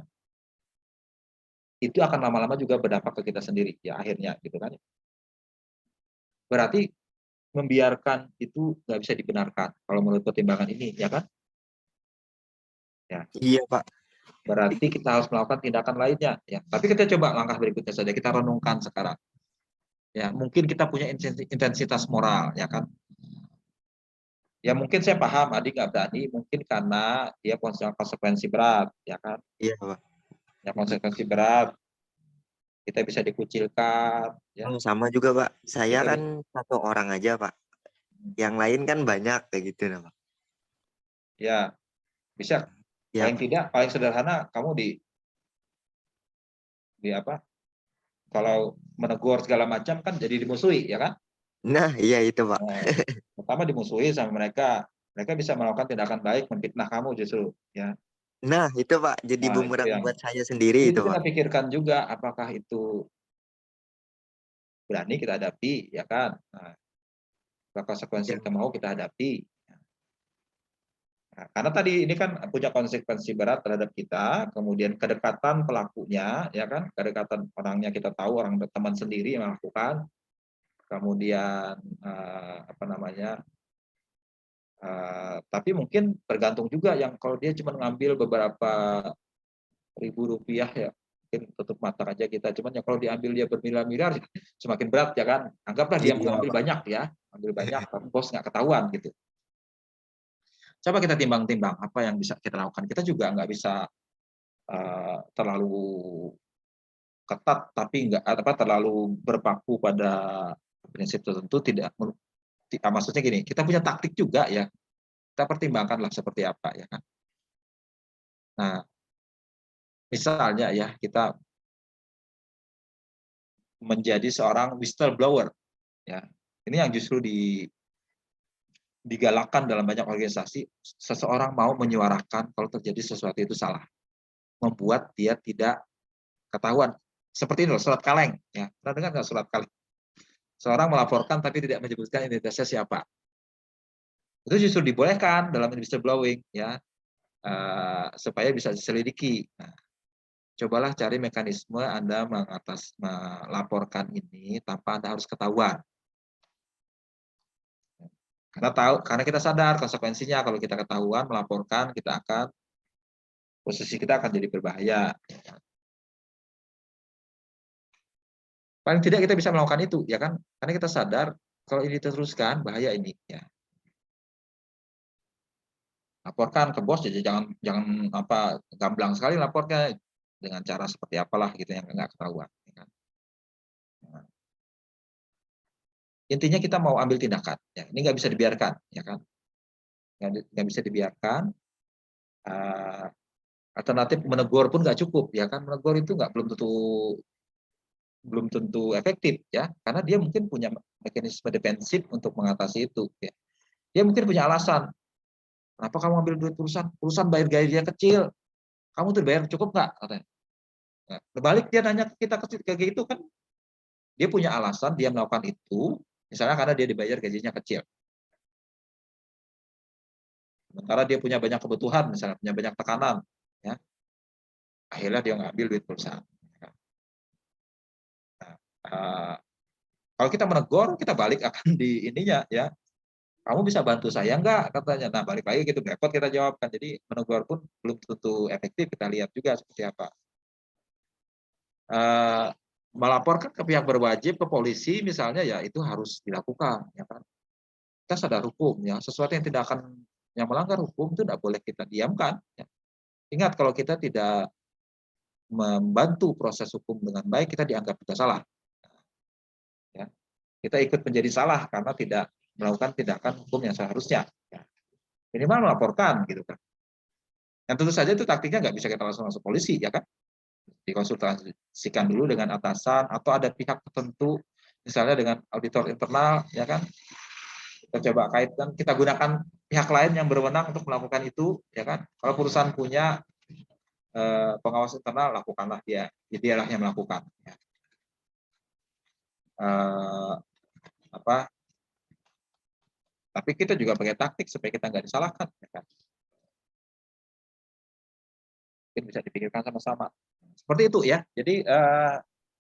itu akan lama-lama juga berdampak ke kita sendiri, ya akhirnya, gitu kan. Berarti membiarkan itu nggak bisa dibenarkan kalau menurut pertimbangan ini, ya kan? Ya. Iya, Pak. Berarti kita harus melakukan tindakan lainnya, ya. Tapi kita coba langkah berikutnya saja, kita renungkan sekarang. Ya, mungkin kita punya intensitas moral, ya kan? Ya mungkin saya paham adik nggak berani, mungkin karena dia konsekuensi berat, ya kan? Iya, Pak. Ya konsekuensi berat, kita bisa dikucilkan, ya. Oh, sama juga, Pak. Saya Kita kan satu orang aja, Pak. Yang lain kan banyak kayak gitu, nah, Pak. ya bisa Iya, paling Pak. tidak paling sederhana kamu di apa? Kalau menegur segala macam kan jadi dimusuhi, ya kan? Nah, iya itu, Pak. Nah, pertama dimusuhi sama mereka bisa melakukan tindakan baik memfitnah kamu justru, ya. Nah, itu, Pak. Jadi Nah, itu bumerang yang buat saya sendiri itu itu, kita Pak. pikirkan juga apakah itu berani kita hadapi, ya kan? Nah, konsekuensi Iya. kita mau kita hadapi. Nah, karena tadi ini kan punya konsekuensi berat terhadap kita, kemudian kedekatan pelakunya, ya kan, kedekatan orangnya kita tahu orang teman sendiri yang melakukan, kemudian apa namanya, tapi mungkin tergantung juga yang kalau dia cuma ngambil beberapa ribu rupiah ya, mungkin tutup mata aja kita, cuman ya kalau diambil dia bermiliar-miliar semakin berat ya kan, anggaplah dia Iya, mengambil Pak. banyak ya, ambil banyak, tapi bos nggak ketahuan gitu. Coba kita timbang-timbang apa yang bisa kita lakukan. Kita juga nggak bisa terlalu ketat, tapi nggak terlalu berpaku pada prinsip tertentu. Tidak, maksudnya gini, kita punya taktik juga ya. Kita pertimbangkanlah seperti apa ya kan. Nah, misalnya ya kita menjadi seorang whistleblower, ya. Ini yang justru digalakkan dalam banyak organisasi. Seseorang mau menyuarakan kalau terjadi sesuatu itu salah, membuat dia tidak ketahuan. Seperti ini loh, surat kaleng. Ya. Pernah dengar nggak surat kaleng? Seorang melaporkan tapi tidak menyebutkan identitasnya siapa. Itu justru dibolehkan dalam whistleblowing, ya, supaya bisa diselidiki. Nah, cobalah cari mekanisme Anda melaporkan ini tanpa Anda harus ketahuan. Karena kita sadar konsekuensinya kalau kita ketahuan melaporkan, posisi kita akan jadi berbahaya. Paling tidak kita bisa melakukan itu, ya kan? Karena kita sadar kalau ini diteruskan bahaya ini, ya. Laporkan ke bos, jadi jangan apa gamblang sekali lapornya dengan cara seperti apalah gitu yang nggak ketahuan. Ya kan? Nah, intinya kita mau ambil tindakan, ya. Ini nggak bisa dibiarkan, ya kan? Nggak bisa dibiarkan. Alternatif menegur pun nggak cukup, ya kan? Menegur itu belum tentu efektif, ya, karena dia mungkin punya mekanisme defensif untuk mengatasi itu. Ya. Dia mungkin punya alasan. Kenapa kamu ambil duit perusahaan bayar gajinya kecil, kamu tuh bayar cukup nggak? Katanya. Nah, berbalik dia nanya ke kita kayak gitu kan, dia punya alasan dia melakukan itu, misalnya karena dia dibayar gajinya kecil. Sementara dia punya banyak kebutuhan, misalnya punya banyak tekanan, ya, akhirnya dia ngambil duit perusahaan. Nah, kalau kita menegur, kita balik akan di ininya, ya. Kamu bisa bantu saya enggak? Katanya. Nah, balik lagi gitu, repot kita jawabkan. Jadi menegur pun belum tentu efektif, kita lihat juga seperti apa. Melaporkan ke pihak berwajib, ke polisi misalnya, ya itu harus dilakukan. Ya kan? Kita sadar hukum, ya. Sesuatu yang yang melanggar hukum itu tidak boleh kita diamkan. Ya. Ingat, kalau kita tidak membantu proses hukum dengan baik, kita dianggap kita salah. Ya. Kita ikut menjadi salah karena tidak melakukan tindakan hukum yang seharusnya. Ya. Minimal melaporkan gitu kan. Dan tentu saja itu taktiknya nggak bisa kita langsung masuk polisi, ya kan? dikonsultasikan dulu dengan atasan atau ada pihak tertentu, misalnya dengan auditor internal, ya kan? Kita coba kaitkan, kita gunakan pihak lain yang berwenang untuk melakukan itu, ya kan? Kalau perusahaan punya pengawas internal, lakukanlah dialah yang melakukan. Ya. Tapi kita juga pakai taktik supaya kita nggak disalahkan, ya kan? Mungkin bisa dipikirkan sama-sama. Seperti itu ya. Jadi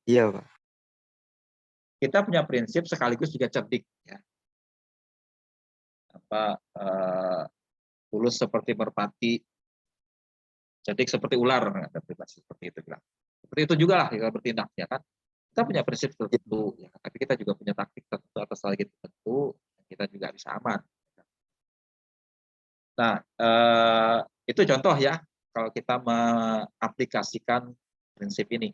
Iya, Pak. kita punya prinsip sekaligus juga cerdik, ya. Tulus seperti merpati, cerdik seperti ular, ada pribadi seperti itu bilang. Seperti itu juga lah kita bertindak, ya kan? Kita punya prinsip tertentu, ya, tapi kita juga punya taktik tertentu atas hal tertentu, kita juga bisa aman. Nah, itu contoh ya, kalau kita mengaplikasikan prinsip ini.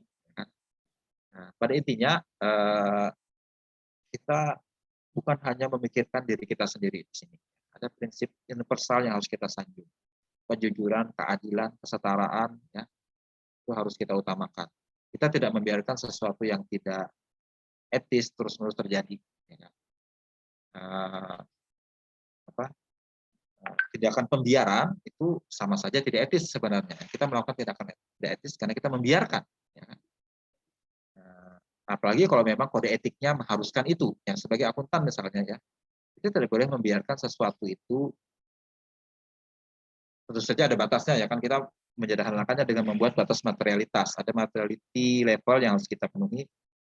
Nah, pada intinya, kita bukan hanya memikirkan diri kita sendiri di sini. Ada prinsip universal yang harus kita sanjung. Kejujuran, keadilan, kesetaraan, ya, itu harus kita utamakan. Kita tidak membiarkan sesuatu yang tidak etis terus-menerus terjadi. Ya. Tindakan pembiaran itu sama saja tidak etis sebenarnya. Kita melakukan tindakan tidak etis karena kita membiarkan. Ya. Apalagi kalau memang kode etiknya mengharuskan itu. Yang sebagai akuntan misalnya, ya, kita tidak boleh membiarkan sesuatu itu. Tentu saja ada batasnya, ya kan, kita menyederhanakannya dengan membuat batas materialitas. Ada materiality level yang harus kita penuhi.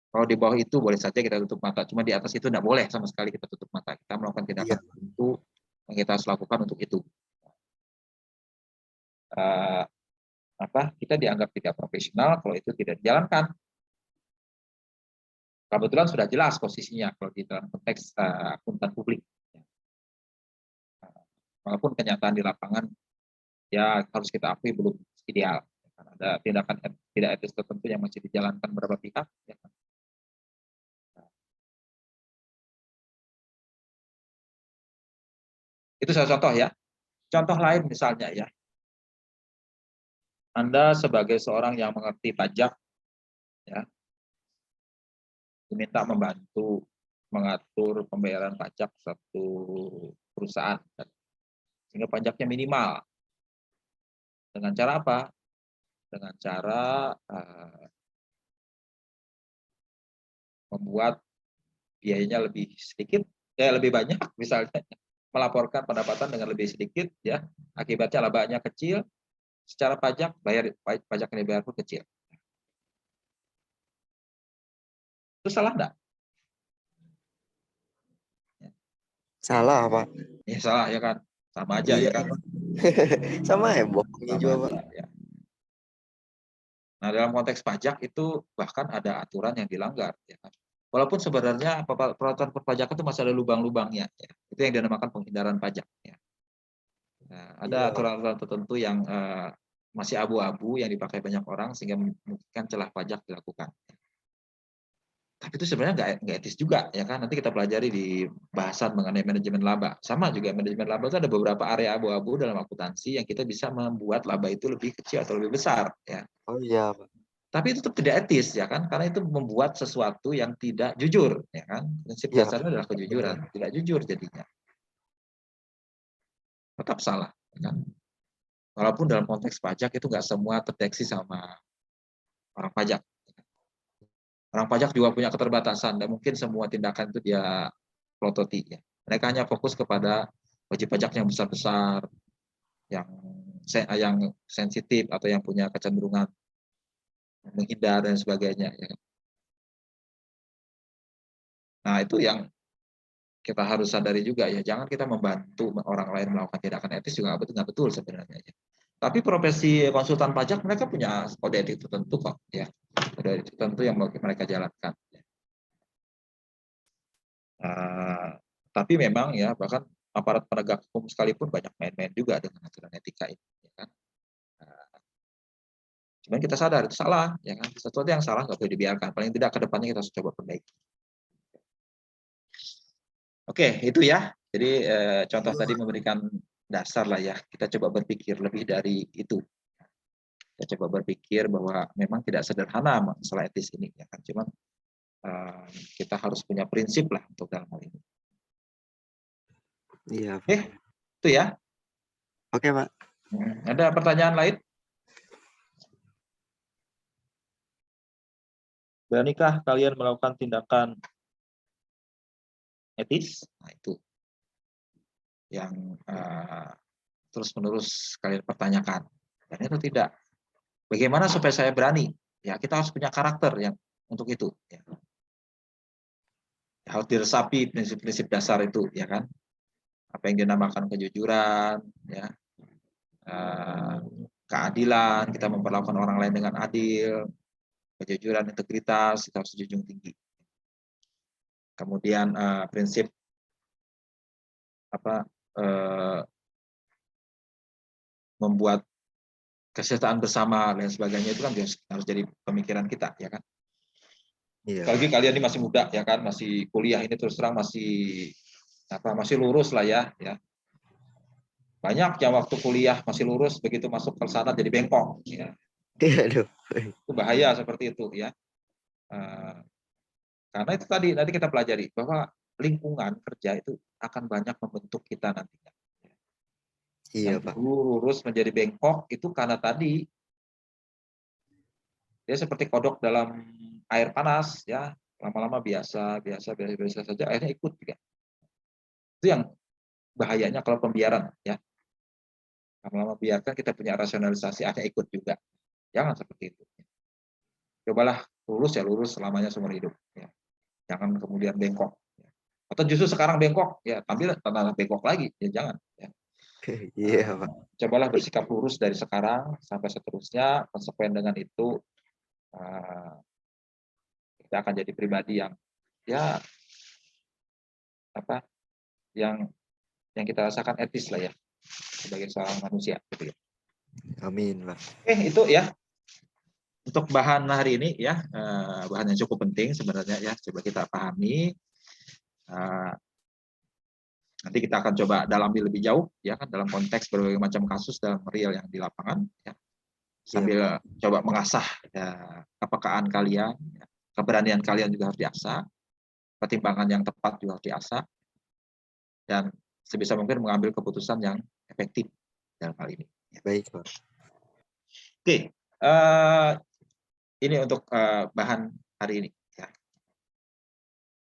Kalau di bawah itu boleh saja kita tutup mata, cuma di atas itu tidak boleh sama sekali kita tutup mata. Kita melakukan tindakan tertentu yang kita harus lakukan untuk itu. Kita dianggap tidak profesional kalau itu tidak dijalankan. Kebetulan sudah jelas posisinya kalau di dalam konteks akuntan publik. Walaupun kenyataan di lapangan ya harus kita akui belum ideal. Ada tindakan tidak etis tertentu yang masih dijalankan beberapa pihak. Ya. Itu salah contoh ya. Contoh lain misalnya ya. Anda sebagai seorang yang mengerti pajak, ya, diminta membantu mengatur pembayaran pajak satu perusahaan, sehingga pajaknya minimal. Dengan cara apa? Dengan cara membuat biayanya lebih sedikit, lebih banyak, misalnya melaporkan pendapatan dengan lebih sedikit, ya, akibatnya labanya kecil, secara pajak pajak yang dibayar pun kecil. Itu salah enggak? Salah, Pak. Ya salah, ya kan? Sama aja, Iya, ya kan? sama ya, bohongnya Sama juga, aja, Pak. ya. Nah, dalam konteks pajak itu bahkan ada aturan yang dilanggar, ya kan? Walaupun sebenarnya peraturan perpajakan itu masih ada lubang-lubangnya, ya. Itu yang dinamakan penghindaran pajak, ya. Nah, ada aturan-aturan tertentu yang masih abu-abu yang dipakai banyak orang sehingga memungkinkan celah pajak dilakukan. Tapi itu sebenarnya nggak etis juga, ya kan? Nanti kita pelajari di bahasan mengenai manajemen laba. Sama juga manajemen laba itu ada beberapa area abu-abu dalam akuntansi yang kita bisa membuat laba itu lebih kecil atau lebih besar, ya. Oh iya, Pak. Tapi itu tetap tidak etis, ya kan? Karena itu membuat sesuatu yang tidak jujur, ya kan? Prinsip Ya, dasarnya adalah kejujuran, tidak jujur jadinya. Tetap salah, ya kan? Walaupun dalam konteks pajak itu nggak semua terdeteksi sama orang pajak. Orang pajak juga punya keterbatasan, dan mungkin semua tindakan itu dia plototi. Ya. Mereka hanya fokus kepada wajib pajak yang besar-besar, yang sensitif atau yang punya kecenderungan menghindar dan sebagainya. Ya. Nah itu yang kita harus sadari juga ya. Jangan kita membantu orang lain melakukan tindakan etis juga nggak betul sebenarnya. Ya. Tapi profesi konsultan pajak mereka punya kode etik tertentu kok. Ya. Kode etik tertentu yang mereka jalankan. Tapi memang ya bahkan aparat penegak hukum sekalipun banyak main-main juga dengan aturan etika ini, ya kan? Cuman kita sadar itu salah, ya kan? Sesuatu yang salah nggak boleh dibiarkan. Paling tidak ke depannya kita harus coba perbaiki. Oke, itu ya. Jadi contoh tadi memberikan dasar lah ya. Kita coba berpikir lebih dari itu. Kita coba berpikir bahwa memang tidak sederhana masalah etis ini, ya kan? Cuman kita harus punya prinsip lah untuk dalam hal ini. Iya, Pak. Oke, itu ya. Oke, Pak. Ada pertanyaan lain? Beranikah kalian melakukan tindakan etis? Nah, itu yang terus-menerus kalian pertanyakan. Dan itu tidak. Bagaimana supaya saya berani? Ya, kita harus punya karakter yang untuk itu. Ya. Harus diresapi prinsip-prinsip dasar itu, ya kan? Apa yang dinamakan kejujuran, ya, keadilan, kita memperlakukan orang lain dengan adil, kejujuran, integritas, kita harus dijunjung tinggi. Kemudian prinsip membuat kesejahteraan bersama dan sebagainya itu kan harus jadi pemikiran kita, ya kan? Iya. Apalagi kalian ini masih muda, ya kan? Masih kuliah ini terus terang masih lurus lah ya. Banyak yang waktu kuliah masih lurus, begitu masuk ke sana jadi bengkok. Ya. Aduh. Itu bahaya seperti itu, ya. Karena itu tadi nanti kita pelajari bahwa lingkungan kerja itu akan banyak membentuk kita nantinya. Iya, Yang Pak. dulu lurus menjadi bengkok itu karena tadi dia seperti kodok dalam air panas, ya, lama-lama biasa saja, akhirnya ikut juga. Itu yang bahayanya kalau pembiaran, ya. Lama-lama biarkan kita punya rasionalisasi, akhirnya ikut juga. Jangan seperti itu. Cobalah lurus ya lurus selamanya seumur hidup. Ya. Jangan kemudian bengkok. Ya. Atau justru sekarang bengkok, ya ambil tanah bengkok lagi, ya jangan. Ya. Iya, Pak. Cobalah bersikap lurus dari sekarang sampai seterusnya, konsekuen dengan itu kita akan jadi pribadi yang ya yang kita rasakan etis lah ya sebagai seorang manusia. Gitu ya. Amin, Pak. Oke, itu ya untuk bahan hari ini ya, bahan yang cukup penting sebenarnya ya, coba kita pahami. Nanti kita akan coba dalami lebih jauh ya kan dalam konteks berbagai macam kasus dalam real yang di lapangan ya. Sambil coba mengasah ya, kepekaan kalian, ya, keberanian kalian juga harus diasah, pertimbangan yang tepat juga harus diasah, dan sebisa mungkin mengambil keputusan yang efektif dalam hal ini. Baik, Pak. Oke, ini untuk bahan hari ini.